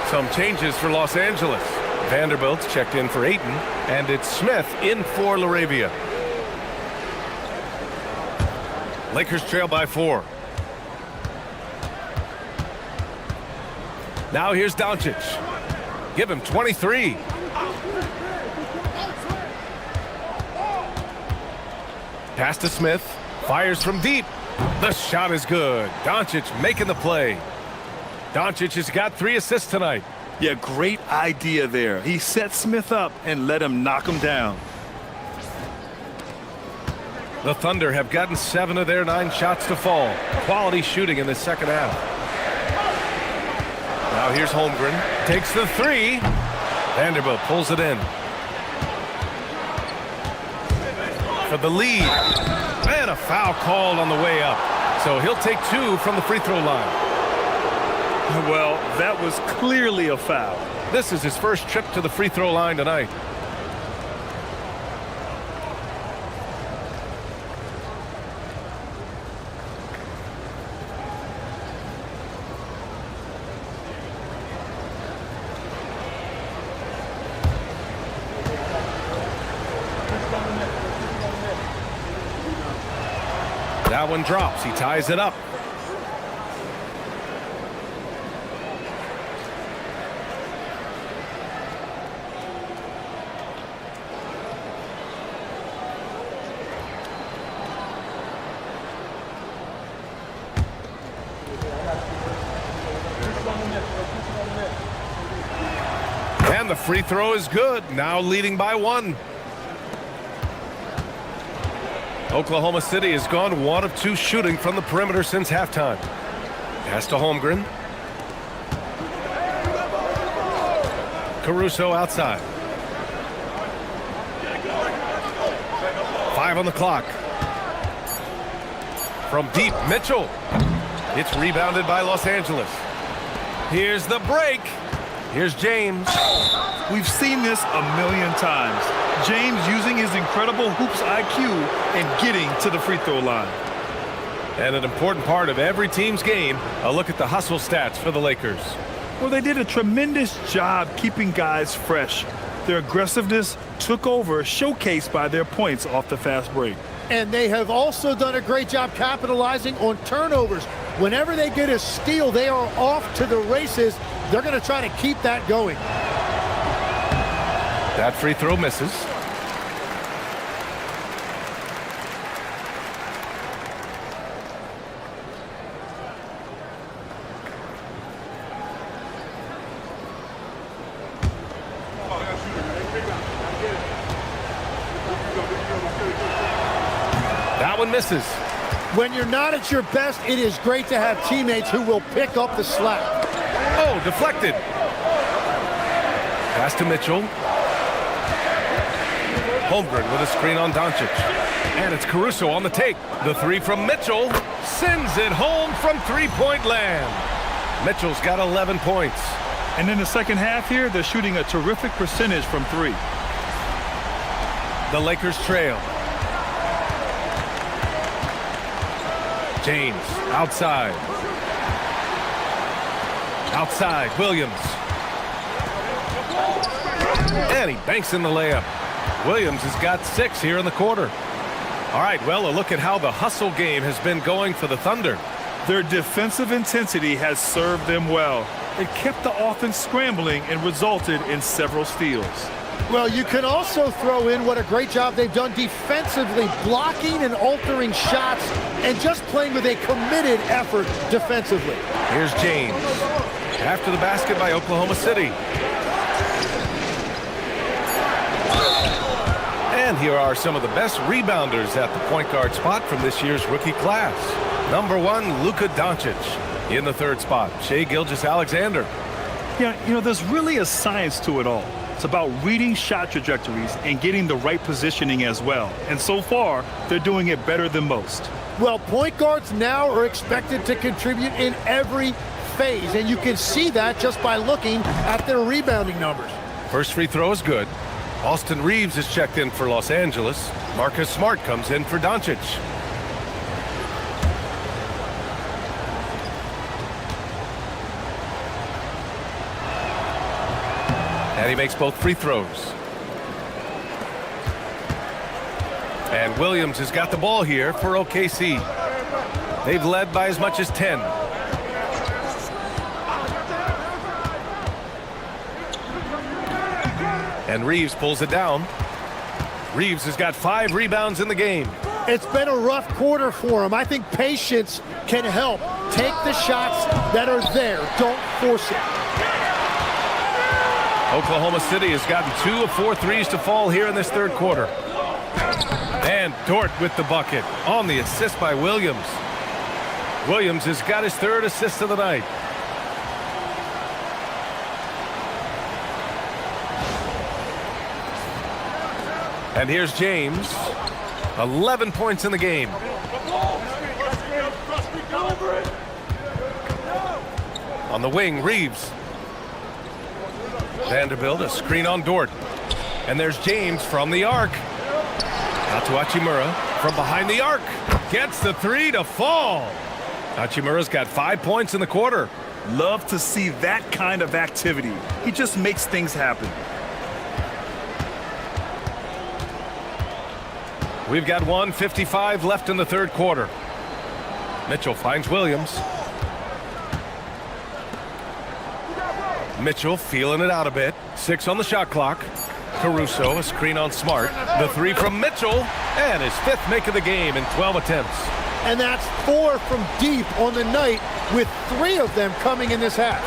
Some changes for Los Angeles. Vanderbilt's checked in for Ayton. And it's Smith in for LaRavia. Lakers trail by 4. Now here's Doncic. Give him 23. Pass to Smith. Fires from deep. The shot is good. Doncic making the play. Doncic has got 3 assists tonight. Yeah, great idea there. He set Smith up and let him knock him down. The Thunder have gotten 7 of their 9 shots to fall. Quality shooting in the second half. Now here's Holmgren. Takes the 3. Vanderbilt pulls it in. For the lead. And a foul called on the way up. So he'll take 2 from the free throw line. Well, that was clearly a foul. This is his first trip to the free throw line tonight. That one drops. He ties it up. And the free throw is good. Now leading by 1. Oklahoma City has gone 1 of 2 shooting from the perimeter since halftime. Pass to Holmgren. Caruso outside. 5 on the clock. From deep, Mitchell. It's rebounded by Los Angeles. Here's the break. Here's James. We've seen this a million times. James using his incredible hoops IQ and getting to the free throw line. And an important part of every team's game, a look at the hustle stats for the Lakers. Well, they did a tremendous job keeping guys fresh. Their aggressiveness took over, showcased by their points off the fast break. And they have also done a great job capitalizing on turnovers. Whenever they get a steal, they are off to the races. They're going to try to keep that going. That free throw misses. That one misses. When you're not at your best, it is great to have teammates who will pick up the slack. Oh, deflected. Pass to Mitchell. Holmgren with a screen on Doncic. And it's Caruso on the take. The 3 from Mitchell sends it home from three-point land. Mitchell's got 11 points. And in the second half here, they're shooting a terrific percentage from 3. The Lakers trail. James outside. Outside, Williams. And he banks in the layup. Williams has got 6 here in the quarter. All right, well, a look at how the hustle game has been going for the Thunder. Their defensive intensity has served them well. It kept the offense scrambling and resulted in several steals. Well, you can also throw in what a great job they've done defensively, blocking and altering shots and just playing with a committed effort defensively. Here's James. After the basket by Oklahoma City. And here are some of the best rebounders at the point guard spot from this year's rookie class. Number 1, Luka Doncic. In the 3rd spot, Shai Gilgeous-Alexander. Yeah, you know, there's really a science to it all. It's about reading shot trajectories and getting the right positioning as well. And so far, they're doing it better than most. Well, point guards now are expected to contribute in every phase, and you can see that just by looking at their rebounding numbers. First free throw is good. Austin Reeves is checked in for Los Angeles. Marcus Smart comes in for Doncic. And he makes both free throws. And Williams has got the ball here for OKC. They've led by as much as 10. And Reeves pulls it down. Reeves has got 5 rebounds in the game. It's been a rough quarter for him. I think patience can help. Take the shots that are there. Don't force it. Oklahoma City has gotten 2 of 4 threes to fall here in this 3rd quarter. And Dort with the bucket on the assist by Williams. Williams has got his 3rd assist of the night. And here's James. 11 points in the game. On the wing, Reeves. Vanderbilt, a screen on Dort. And there's James from the arc. Out to Hachimura from behind the arc. Gets the 3 to fall. Hachimura's got 5 points in the quarter. Love to see that kind of activity. He just makes things happen. We've got 1:55 left in the 3rd quarter. Mitchell finds Williams. Mitchell feeling it out a bit. 6 on the shot clock. Caruso, a screen on Smart. The 3 from Mitchell, and his 5th make of the game in 12 attempts. And that's 4 from deep on the night, with 3 of them coming in this half.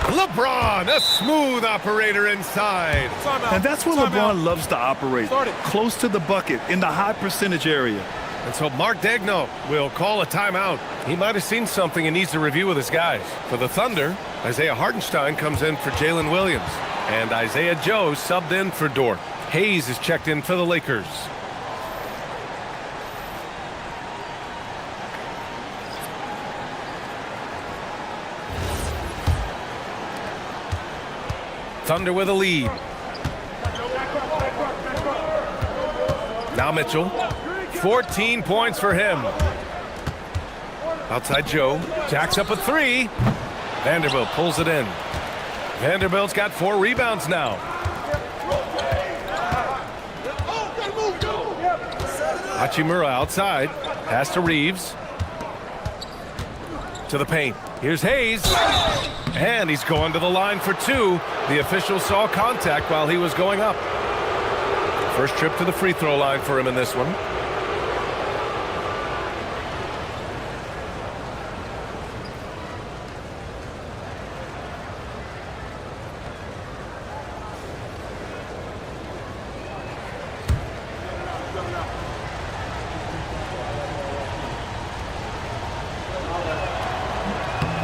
LeBron, a smooth operator inside. And that's where LeBron loves to operate, close to the bucket in the high percentage area. And so Mark Daigneault will call a timeout. He might have seen something and needs to review with his guys. For the Thunder, Isaiah Hartenstein comes in for Jalen Williams. And Isaiah Joe subbed in for Dort. Hayes is checked in for the Lakers. Thunder with a lead. Now Mitchell. 14 points for him. Outside Joe. Jacks up a 3. Vanderbilt pulls it in. Vanderbilt's got 4 rebounds now. Hachimura outside. Pass to Reeves. To the paint. Here's Hayes. And he's going to the line for 2. The official saw contact while he was going up. First trip to the free throw line for him in this one.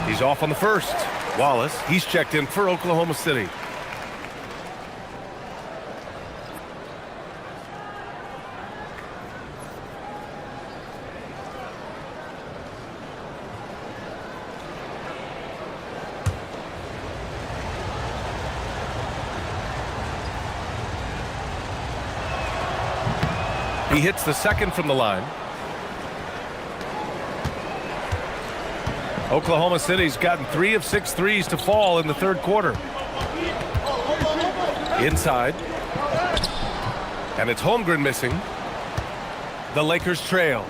He's off on the first. Wallace, he's checked in for Oklahoma City. He hits the second from the line. Oklahoma City's gotten 3 of 6 threes to fall in the third quarter. Inside. And it's Holmgren missing. The Lakers trail.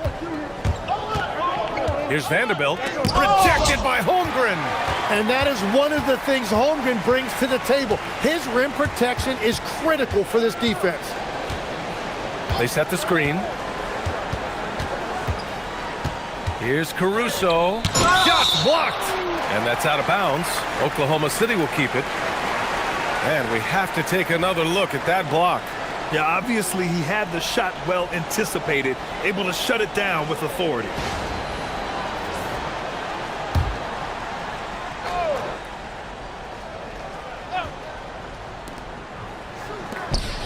Here's Vanderbilt. Rejected by Holmgren. And that is one of the things Holmgren brings to the table. His rim protection is critical for this defense. They set the screen. Here's Caruso. Shot blocked. And that's out of bounds. Oklahoma City will keep it. And we have to take another look at that block. Yeah, obviously he had the shot well anticipated, able to shut it down with authority.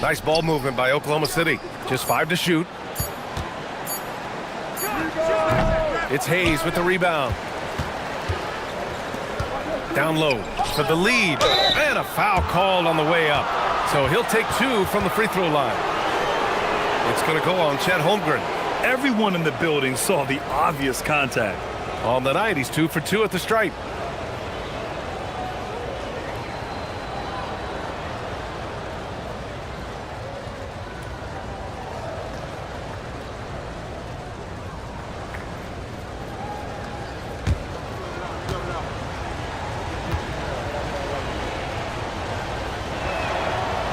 Nice ball movement by Oklahoma City. Just 5 to shoot. It's Hayes with the rebound. Down low for the lead. And a foul called on the way up. So he'll take 2 from the free throw line. It's going to go on Chet Holmgren. Everyone in the building saw the obvious contact. On the night, he's 2 for 2 at the stripe.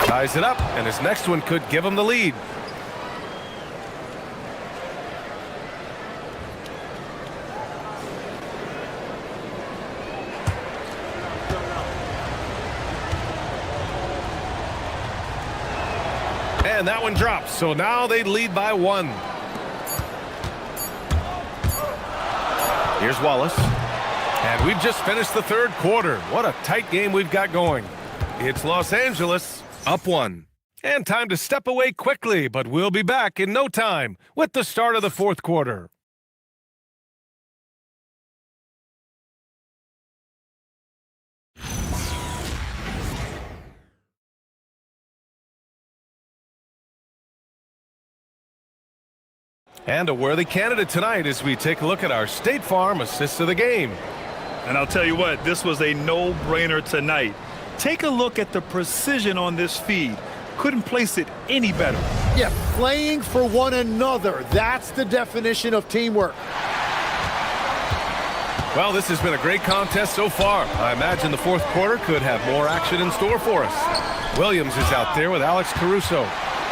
Ties it up, and his next one could give him the lead. And that one drops, so now they lead by 1. Here's Wallace. And we've just finished the third quarter. What a tight game we've got going. It's Los Angeles up 1. And time to step away quickly, but we'll be back in no time with the start of the fourth quarter. And a worthy candidate tonight as we take a look at our State Farm assist of the game. And I'll tell you what, this was a no-brainer tonight. Take a look at the precision on this feed. Couldn't place it any better. Yeah, playing for one another. That's the definition of teamwork. Well, this has been a great contest so far. I imagine the fourth quarter could have more action in store for us. Williams is out there with Alex Caruso.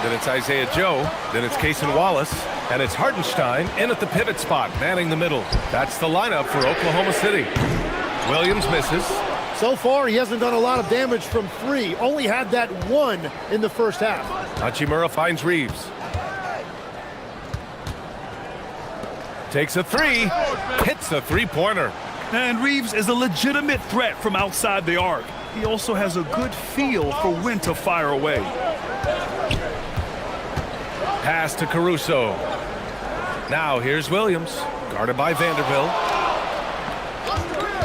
Then it's Isaiah Joe. Then it's Cason Wallace. And it's Hartenstein in at the pivot spot, manning the middle. That's the lineup for Oklahoma City. Williams misses. So far, he hasn't done a lot of damage from three. Only had that one in the first half. Hachimura finds Reeves. Takes a three. Hits a three-pointer. And Reeves is a legitimate threat from outside the arc. He also has a good feel for when to fire away. Pass to Caruso. Now here's Williams, guarded by Vanderbilt.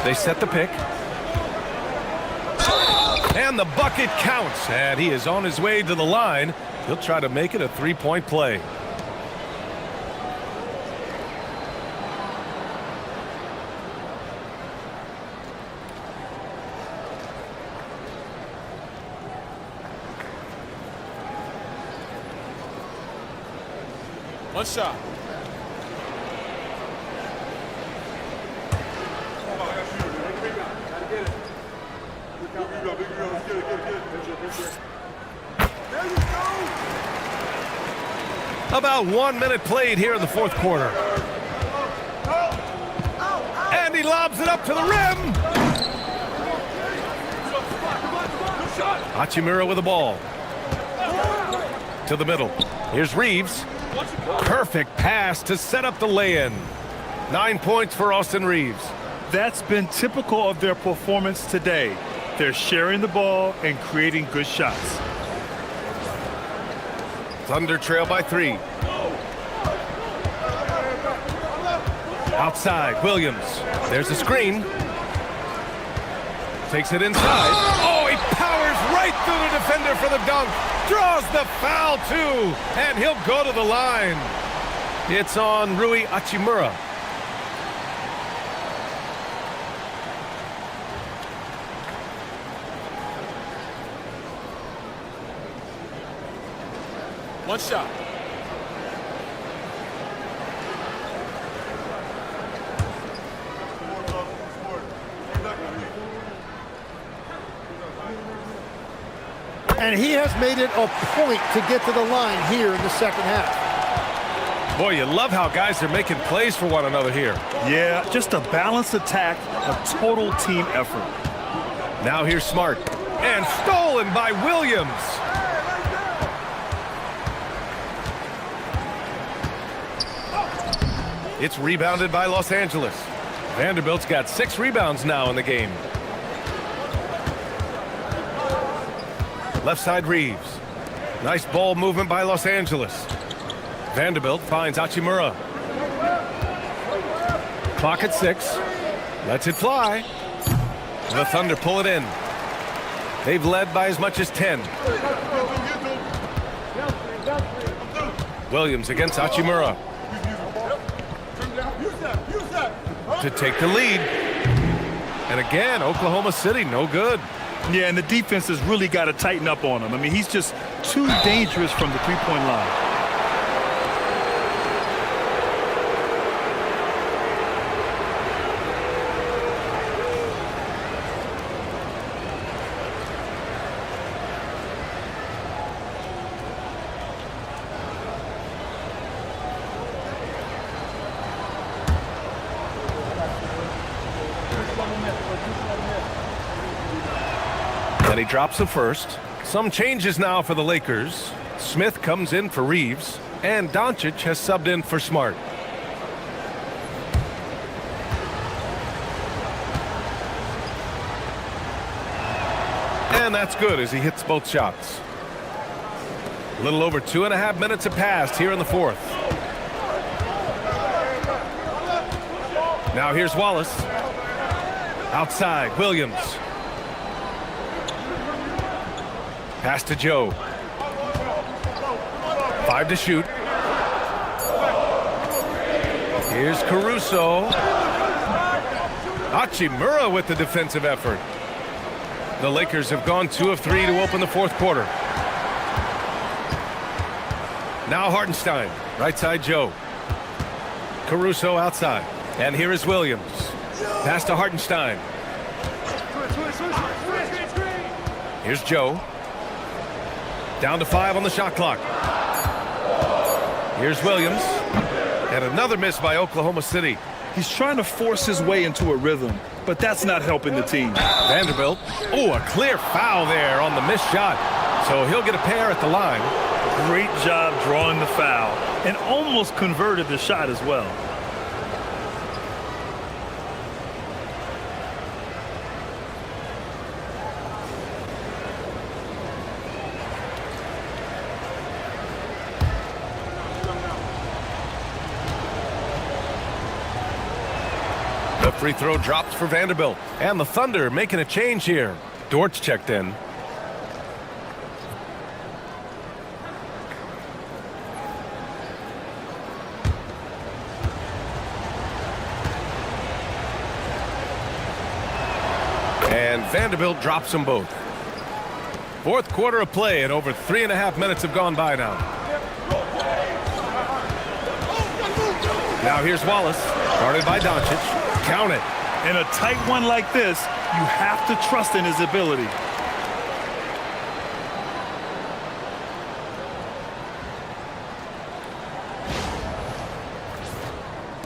They set the pick. And the bucket counts, and he is on his way to the line. He'll try to make it a three-point play. One shot. About 1 minute played here in the fourth quarter. And he lobs it up to the rim. Hachimura with the ball. To the middle. Here's Reeves. Perfect pass to set up the lay-in. 9 points for Austin Reeves. That's been typical of their performance today. They're sharing the ball and creating good shots. Thunder trail by 3. Outside, Williams. There's a screen. Takes it inside. Oh, he powers right through the defender for the dunk. Draws the foul, too. And he'll go to the line. It's on Rui Hachimura. One shot. And he has made it a point to get to the line here in the second half. Boy, you love how guys are making plays for one another here. Yeah, just a balanced attack, a total team effort. Now here's Smart. And stolen by Williams. It's rebounded by Los Angeles. Vanderbilt's got 6 rebounds now in the game. Left side Reeves. Nice ball movement by Los Angeles. Vanderbilt finds Hachimura. Clock at 6. Lets it fly. The Thunder pull it in. They've led by as much as 10. Williams against Hachimura. To take the lead. And again, Oklahoma City, no good. Yeah, and the defense has really got to tighten up on him. I mean, he's just too dangerous from the three-point line. And he drops the first. Some changes now for the Lakers. Smith comes in for Reeves, and Doncic has subbed in for Smart. And that's good as he hits both shots. A little over 2.5 minutes have passed here in the fourth. Now here's Wallace. Outside, Williams. Pass to Joe. 5 to shoot. Here's Caruso. Hachimura with the defensive effort. The Lakers have gone 2 of 3 to open the fourth quarter. Now Hartenstein, right side Joe. Caruso outside. And here is Williams. Pass to Hartenstein. Here's Joe. Down to 5 on the shot clock. Here's Williams. And another miss by Oklahoma City. He's trying to force his way into a rhythm, but that's not helping the team. Vanderbilt. Oh, a clear foul there on the missed shot. So he'll get a pair at the line. Great job drawing the foul and almost converted the shot as well. The free throw drops for Vanderbilt. And the Thunder making a change here. Dort's checked in. And Vanderbilt drops them both. Fourth quarter of play, and over 3.5 minutes have gone by now. Now here's Wallace, guarded by Doncic. Count it. In a tight one like this, you have to trust in his ability.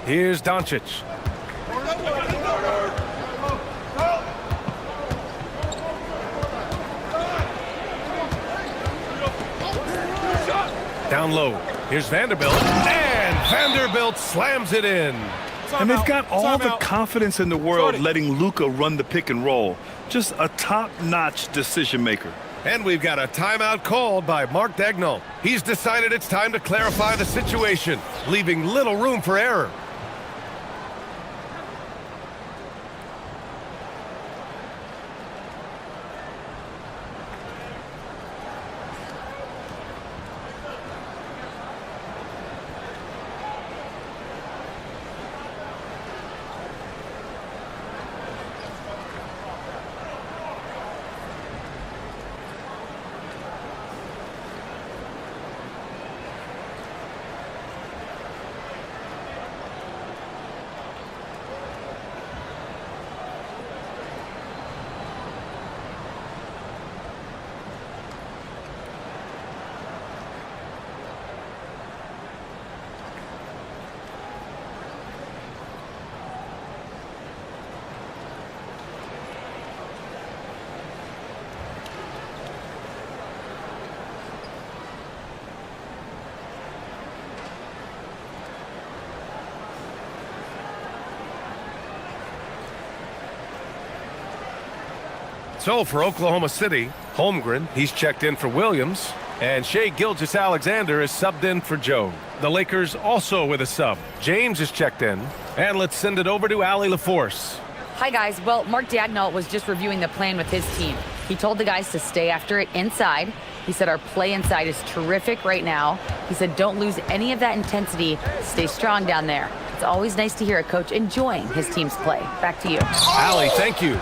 Here's Doncic. Down low. Here's Vanderbilt. And Vanderbilt slams it in. And they've got all the confidence in the world letting Luka run the pick and roll. Just a top-notch decision maker. And we've got a timeout called by Mark Daigneault. He's decided it's time to clarify the situation, leaving little room for error. So for Oklahoma City, Holmgren, he's checked in for Williams, and Shai Gilgeous-Alexander is subbed in for Joe. The Lakers also with a sub. James is checked in, and let's send it over to Allie LaForce. Hi, guys. Well, Mark Daigneault was just reviewing the plan with his team. He told the guys to stay after it inside. He said our play inside is terrific right now. He said don't lose any of that intensity. Stay strong down there. It's always nice to hear a coach enjoying his team's play. Back to you. Allie, thank you.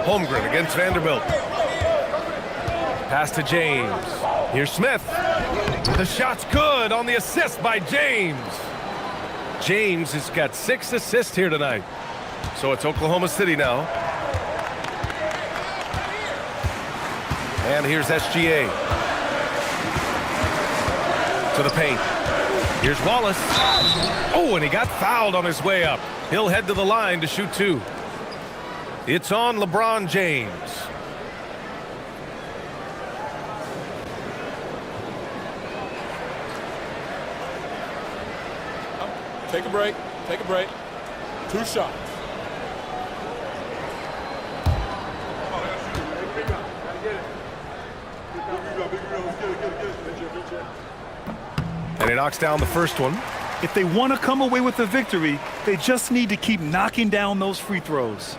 Holmgren against Vanderbilt. Pass to James. Here's Smith. The shot's good on the assist by James. James has got 6 assists here tonight. So it's Oklahoma City now. And here's SGA. To the paint. Here's Wallace. Oh, and he got fouled on his way up. He'll head to the line to shoot 2. It's on LeBron James. Take a break. Take a break. 2 shots. And he knocks down the first one. If they want to come away with the victory, they just need to keep knocking down those free throws.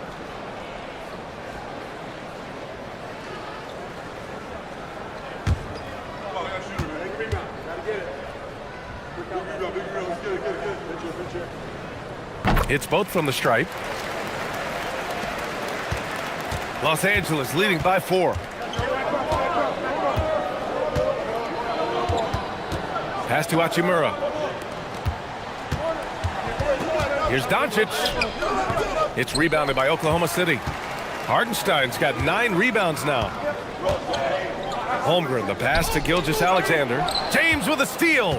It's both from the stripe. Los Angeles leading by 4. Pass to Hachimura. Here's Doncic. It's rebounded by Oklahoma City. Hardenstein's got 9 rebounds now. Holmgren, the pass to Gilgeous-Alexander. James with a steal.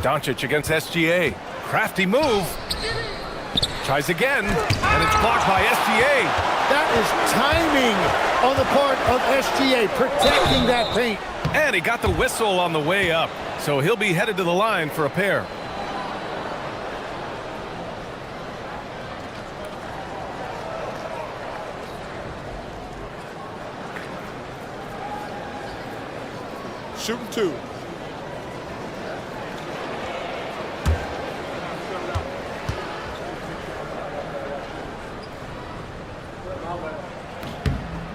Doncic against SGA. Crafty move. Tries again, and it's blocked by SGA. That is timing on the part of SGA, protecting that paint. And he got the whistle on the way up, so he'll be headed to the line for a pair. Shooting 2.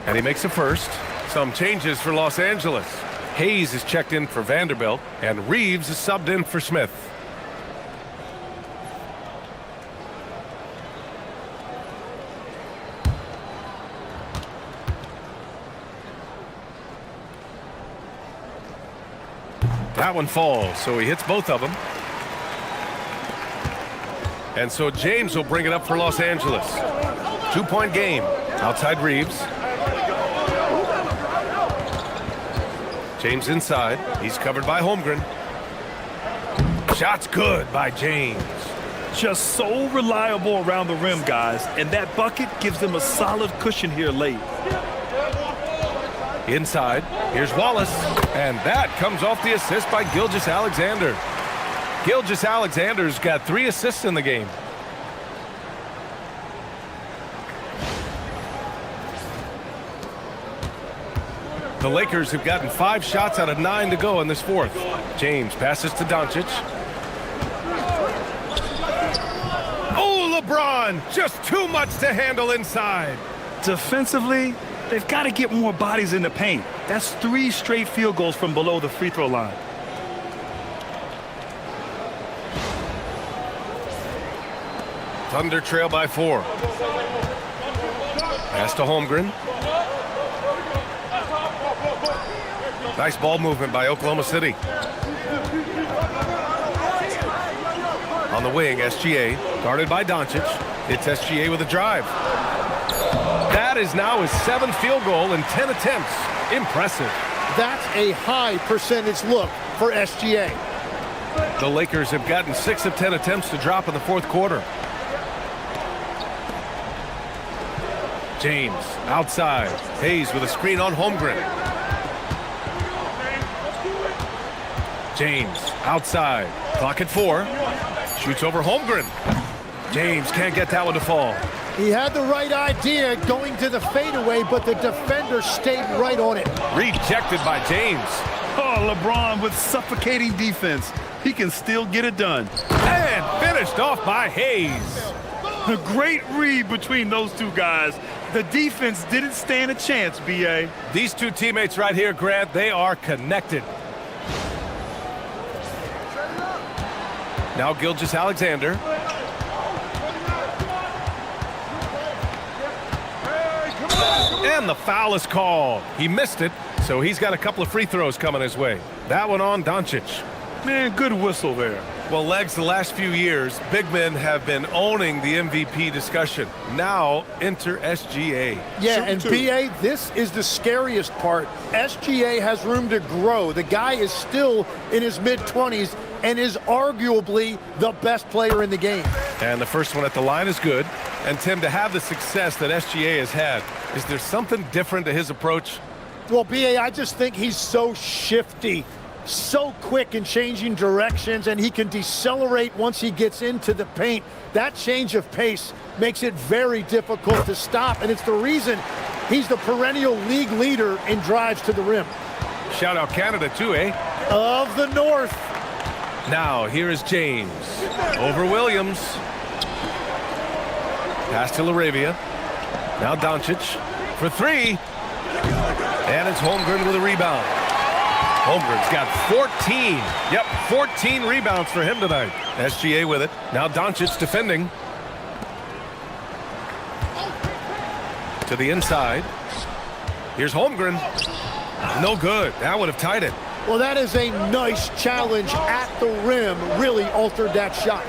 And he makes a first. Some changes for Los Angeles. Hayes is checked in for Vanderbilt, and Reeves is subbed in for Smith. That one falls, so he hits both of them. And so James will bring it up for Los Angeles. 2-point game. Outside Reeves. James inside. He's covered by Holmgren. Shot's good by James. Just so reliable around the rim, guys. And that bucket gives them a solid cushion here late. Inside. Here's Wallace. And that comes off the assist by Gilgeous-Alexander. Gilgeous-Alexander's got 3 assists in the game. The Lakers have gotten 5 shots out of 9 to go in this fourth. James passes to Doncic. Oh, LeBron! Just too much to handle inside. Defensively, they've got to get more bodies in the paint. That's 3 straight field goals from below the free throw line. Thunder trail by 4. Pass to Holmgren. Nice ball movement by Oklahoma City. On the wing, SGA, guarded by Doncic. It's SGA with a drive. That is now his 7th field goal in 10 attempts. Impressive. That's a high percentage look for SGA. The Lakers have gotten 6 of 10 attempts to drop in the fourth quarter. James outside. Hayes with a screen on Holmgren. James outside. Clock at 4. Shoots over Holmgren. James can't get that one to fall. He had the right idea going to the fadeaway, but the defender stayed right on it. Rejected by James. Oh, LeBron with suffocating defense. He can still get it done. And finished off by Hayes. A great read between those two guys. The defense didn't stand a chance, B.A. These two teammates right here, Grant, they are connected. Now Gilgeous-Alexander. And the foul is called. He missed it, so he's got a couple of free throws coming his way. That one on Doncic. Man, good whistle there. Well, Legs, the last few years, big men have been owning the MVP discussion. Now, enter SGA. Yeah, and B.A., this is the scariest part. SGA has room to grow. The guy is still in his mid-20s and is arguably the best player in the game. And the first one at the line is good. And, Tim, to have the success that SGA has had, is there something different to his approach? Well, B.A., I just think he's so shifty. So quick in changing directions, and he can decelerate once he gets into the paint. That change of pace makes it very difficult to stop, and it's the reason he's the perennial league leader in drives to the rim. Shout out Canada too, eh? Of the North. Now, here is James. Over Williams. Pass to LaRavia. Now Doncic for 3. And it's Holmgren with a rebound. Holmgren's got 14. Yep, 14 rebounds for him tonight. SGA with it. Now Doncic defending. To the inside. Here's Holmgren. No good. That would have tied it. Well, that is a nice challenge at the rim. Really altered that shot.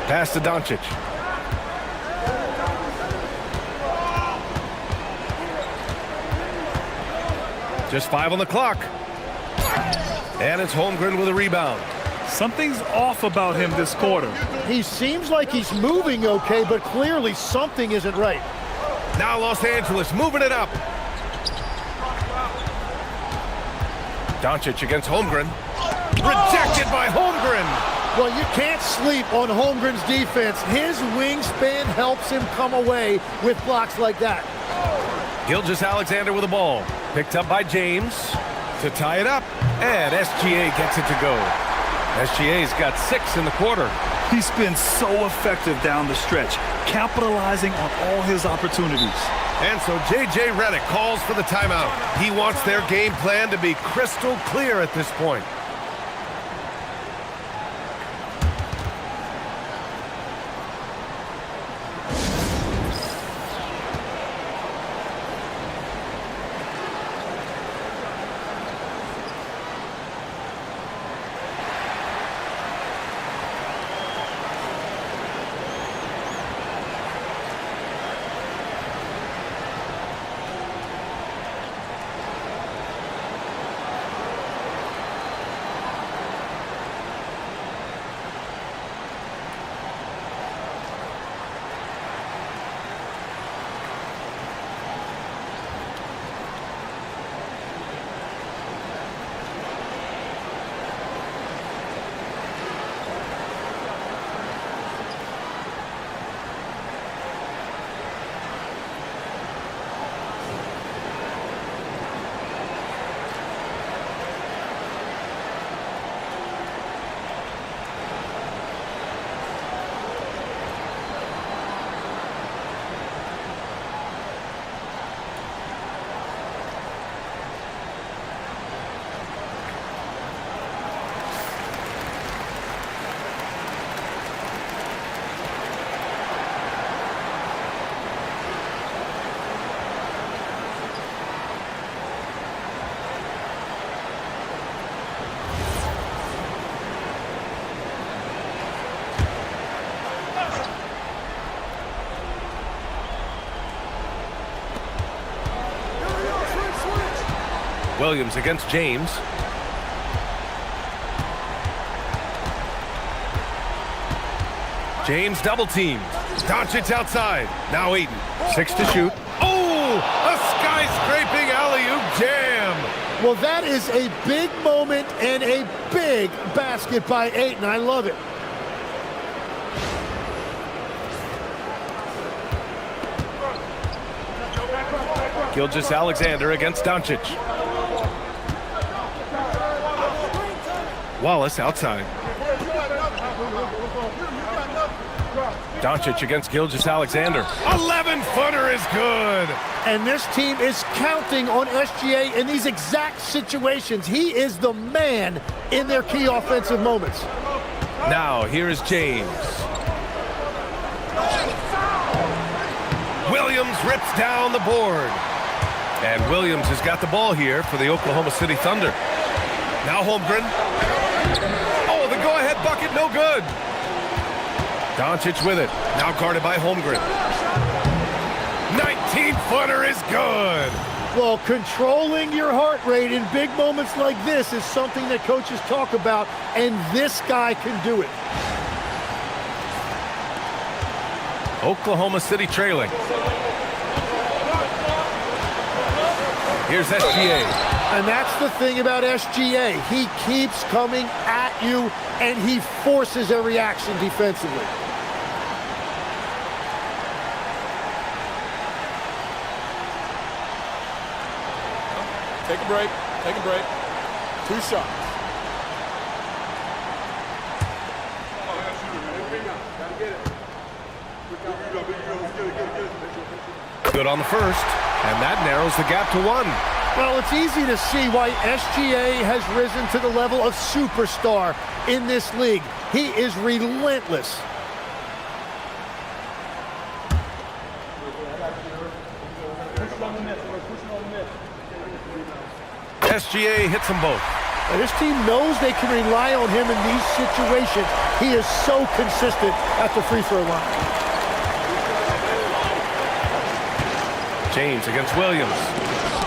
Pass to Doncic. Just 5 on the clock. And it's Holmgren with a rebound. Something's off about him this quarter. He seems like he's moving okay, but clearly something isn't right. Now Los Angeles moving it up. Doncic against Holmgren. Rejected by Holmgren. Well, you can't sleep on Holmgren's defense. His wingspan helps him come away with blocks like that. Gilgeous-Alexander with the ball. Picked up by James to tie it up. And SGA gets it to go. SGA's got 6 in the quarter. He's been so effective down the stretch, capitalizing on all his opportunities. And so J.J. Redick calls for the timeout. He wants their game plan to be crystal clear at this point. Williams against James. James double teamed. Doncic outside. Now Ayton. 6 to shoot. Oh, a skyscraping alley-oop jam. Well, that is a big moment and a big basket by Ayton. I love it. Gilgeous-Alexander against Doncic. Wallace outside. Doncic against Gilgeous-Alexander. 11-footer is good. And this team is counting on SGA in these exact situations. He is the man in their key offensive moments. Now, here is James. Williams rips down the board. And Williams has got the ball here for the Oklahoma City Thunder. Now Holmgren. Oh, the go-ahead bucket, no good. Doncic with it. Now guarded by Holmgren. 19-footer is good. Well, controlling your heart rate in big moments like this is something that coaches talk about, and this guy can do it. Oklahoma City trailing. Here's SGA. And that's the thing about SGA. He keeps coming at you, and he forces a reaction defensively. Take a break. Take a break. 2 shots. Good on the first, and that narrows the gap to 1. Well, it's easy to see why SGA has risen to the level of superstar in this league. He is relentless. SGA hits them both. This team knows they can rely on him in these situations. He is so consistent at the free throw line. James against Williams.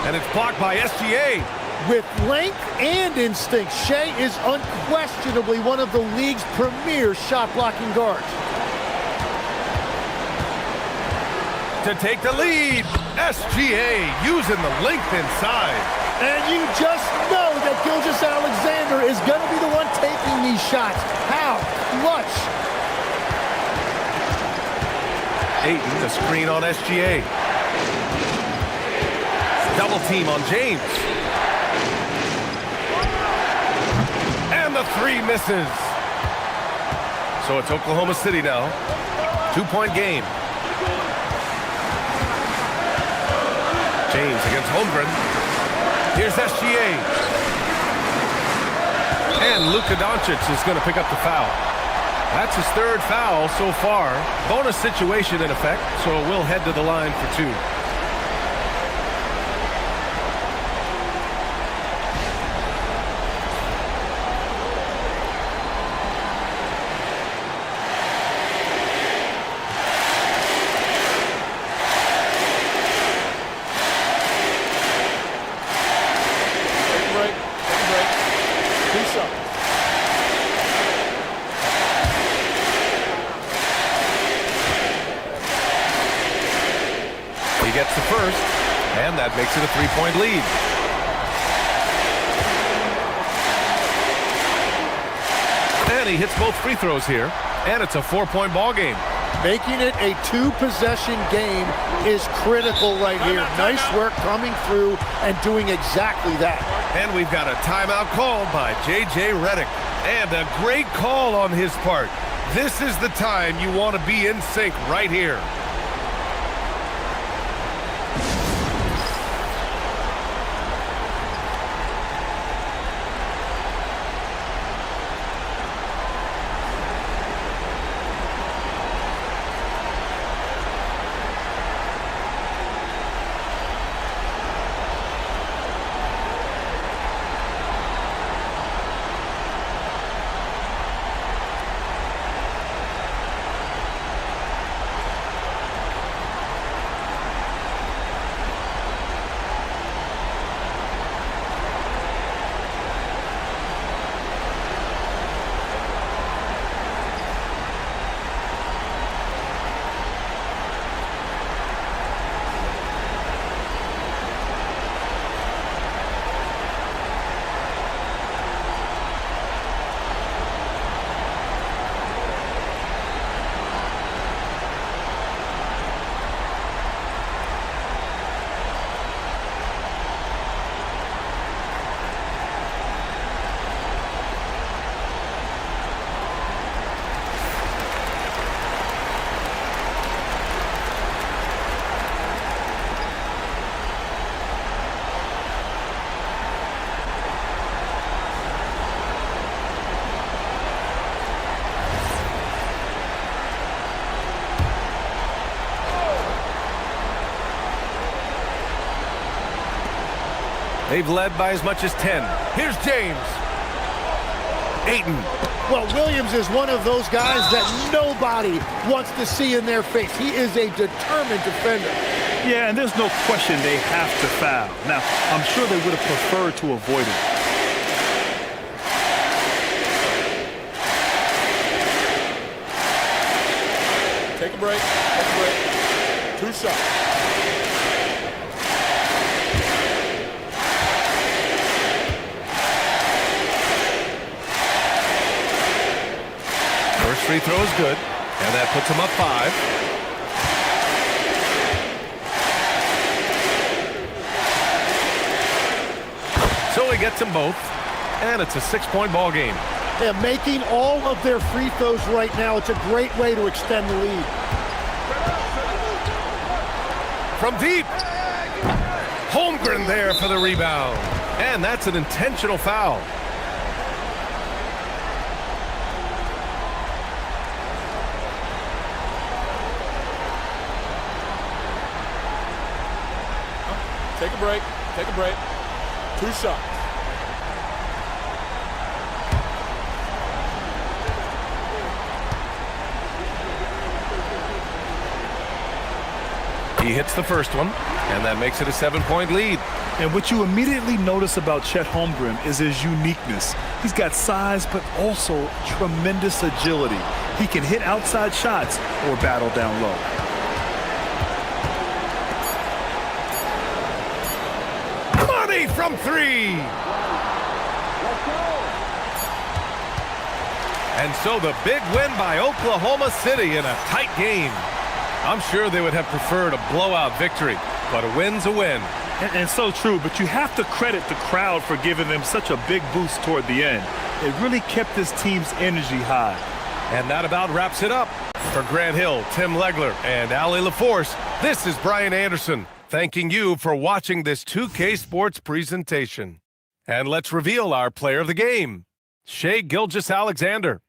And it's blocked by SGA. With length and instinct, Shai is unquestionably one of the league's premier shot-blocking guards. To take the lead, SGA using the length inside. And you just know that Gilgeous-Alexander is going to be the one taking these shots. How clutch. Ayton, the screen on SGA. Double team on James. And the three misses. So it's Oklahoma City now. 2-point game. James against Holmgren. Here's SGA. And Luka Doncic is going to pick up the foul. That's his third foul so far. Bonus situation in effect, so we'll head to the line for two. Gets the first, and that makes it a 3-point lead. And he hits both free throws here, and it's a 4-point ball game. Making it a 2-possession game is critical right here. Nice work coming through and doing exactly that. And we've got a timeout called by J.J. Redick, and a great call on his part. This is the time you want to be in sync right here. They've led by as much as 10. Here's James. Ayton. Well, Williams is one of those guys that nobody wants to see in their face. He is a determined defender. Yeah, and there's no question they have to foul. Now, I'm sure they would have preferred to avoid it. Take a break. Take a break. 2 shots. First free throw is good, and that puts him up 5. So he gets them both, and it's a 6-point ball game. They're making all of their free throws right now. It's a great way to extend the lead. From deep. Holmgren there for the rebound. And that's an intentional foul. Take a break. Take a break. 2 shots. He hits the first one, and that makes it a 7-point lead. And what you immediately notice about Chet Holmgren is his uniqueness. He's got size, but also tremendous agility. He can hit outside shots or battle down low. Money from 3. And so the big win by Oklahoma City in a tight game. I'm sure they would have preferred a blowout victory, but a win's a win. And so true, but you have to credit the crowd for giving them such a big boost toward the end. It really kept this team's energy high. And that about wraps it up. For Grant Hill, Tim Legler, and Allie LaForce, this is Brian Anderson, thanking you for watching this 2K Sports presentation. And let's reveal our player of the game, Shai Gilgeous-Alexander.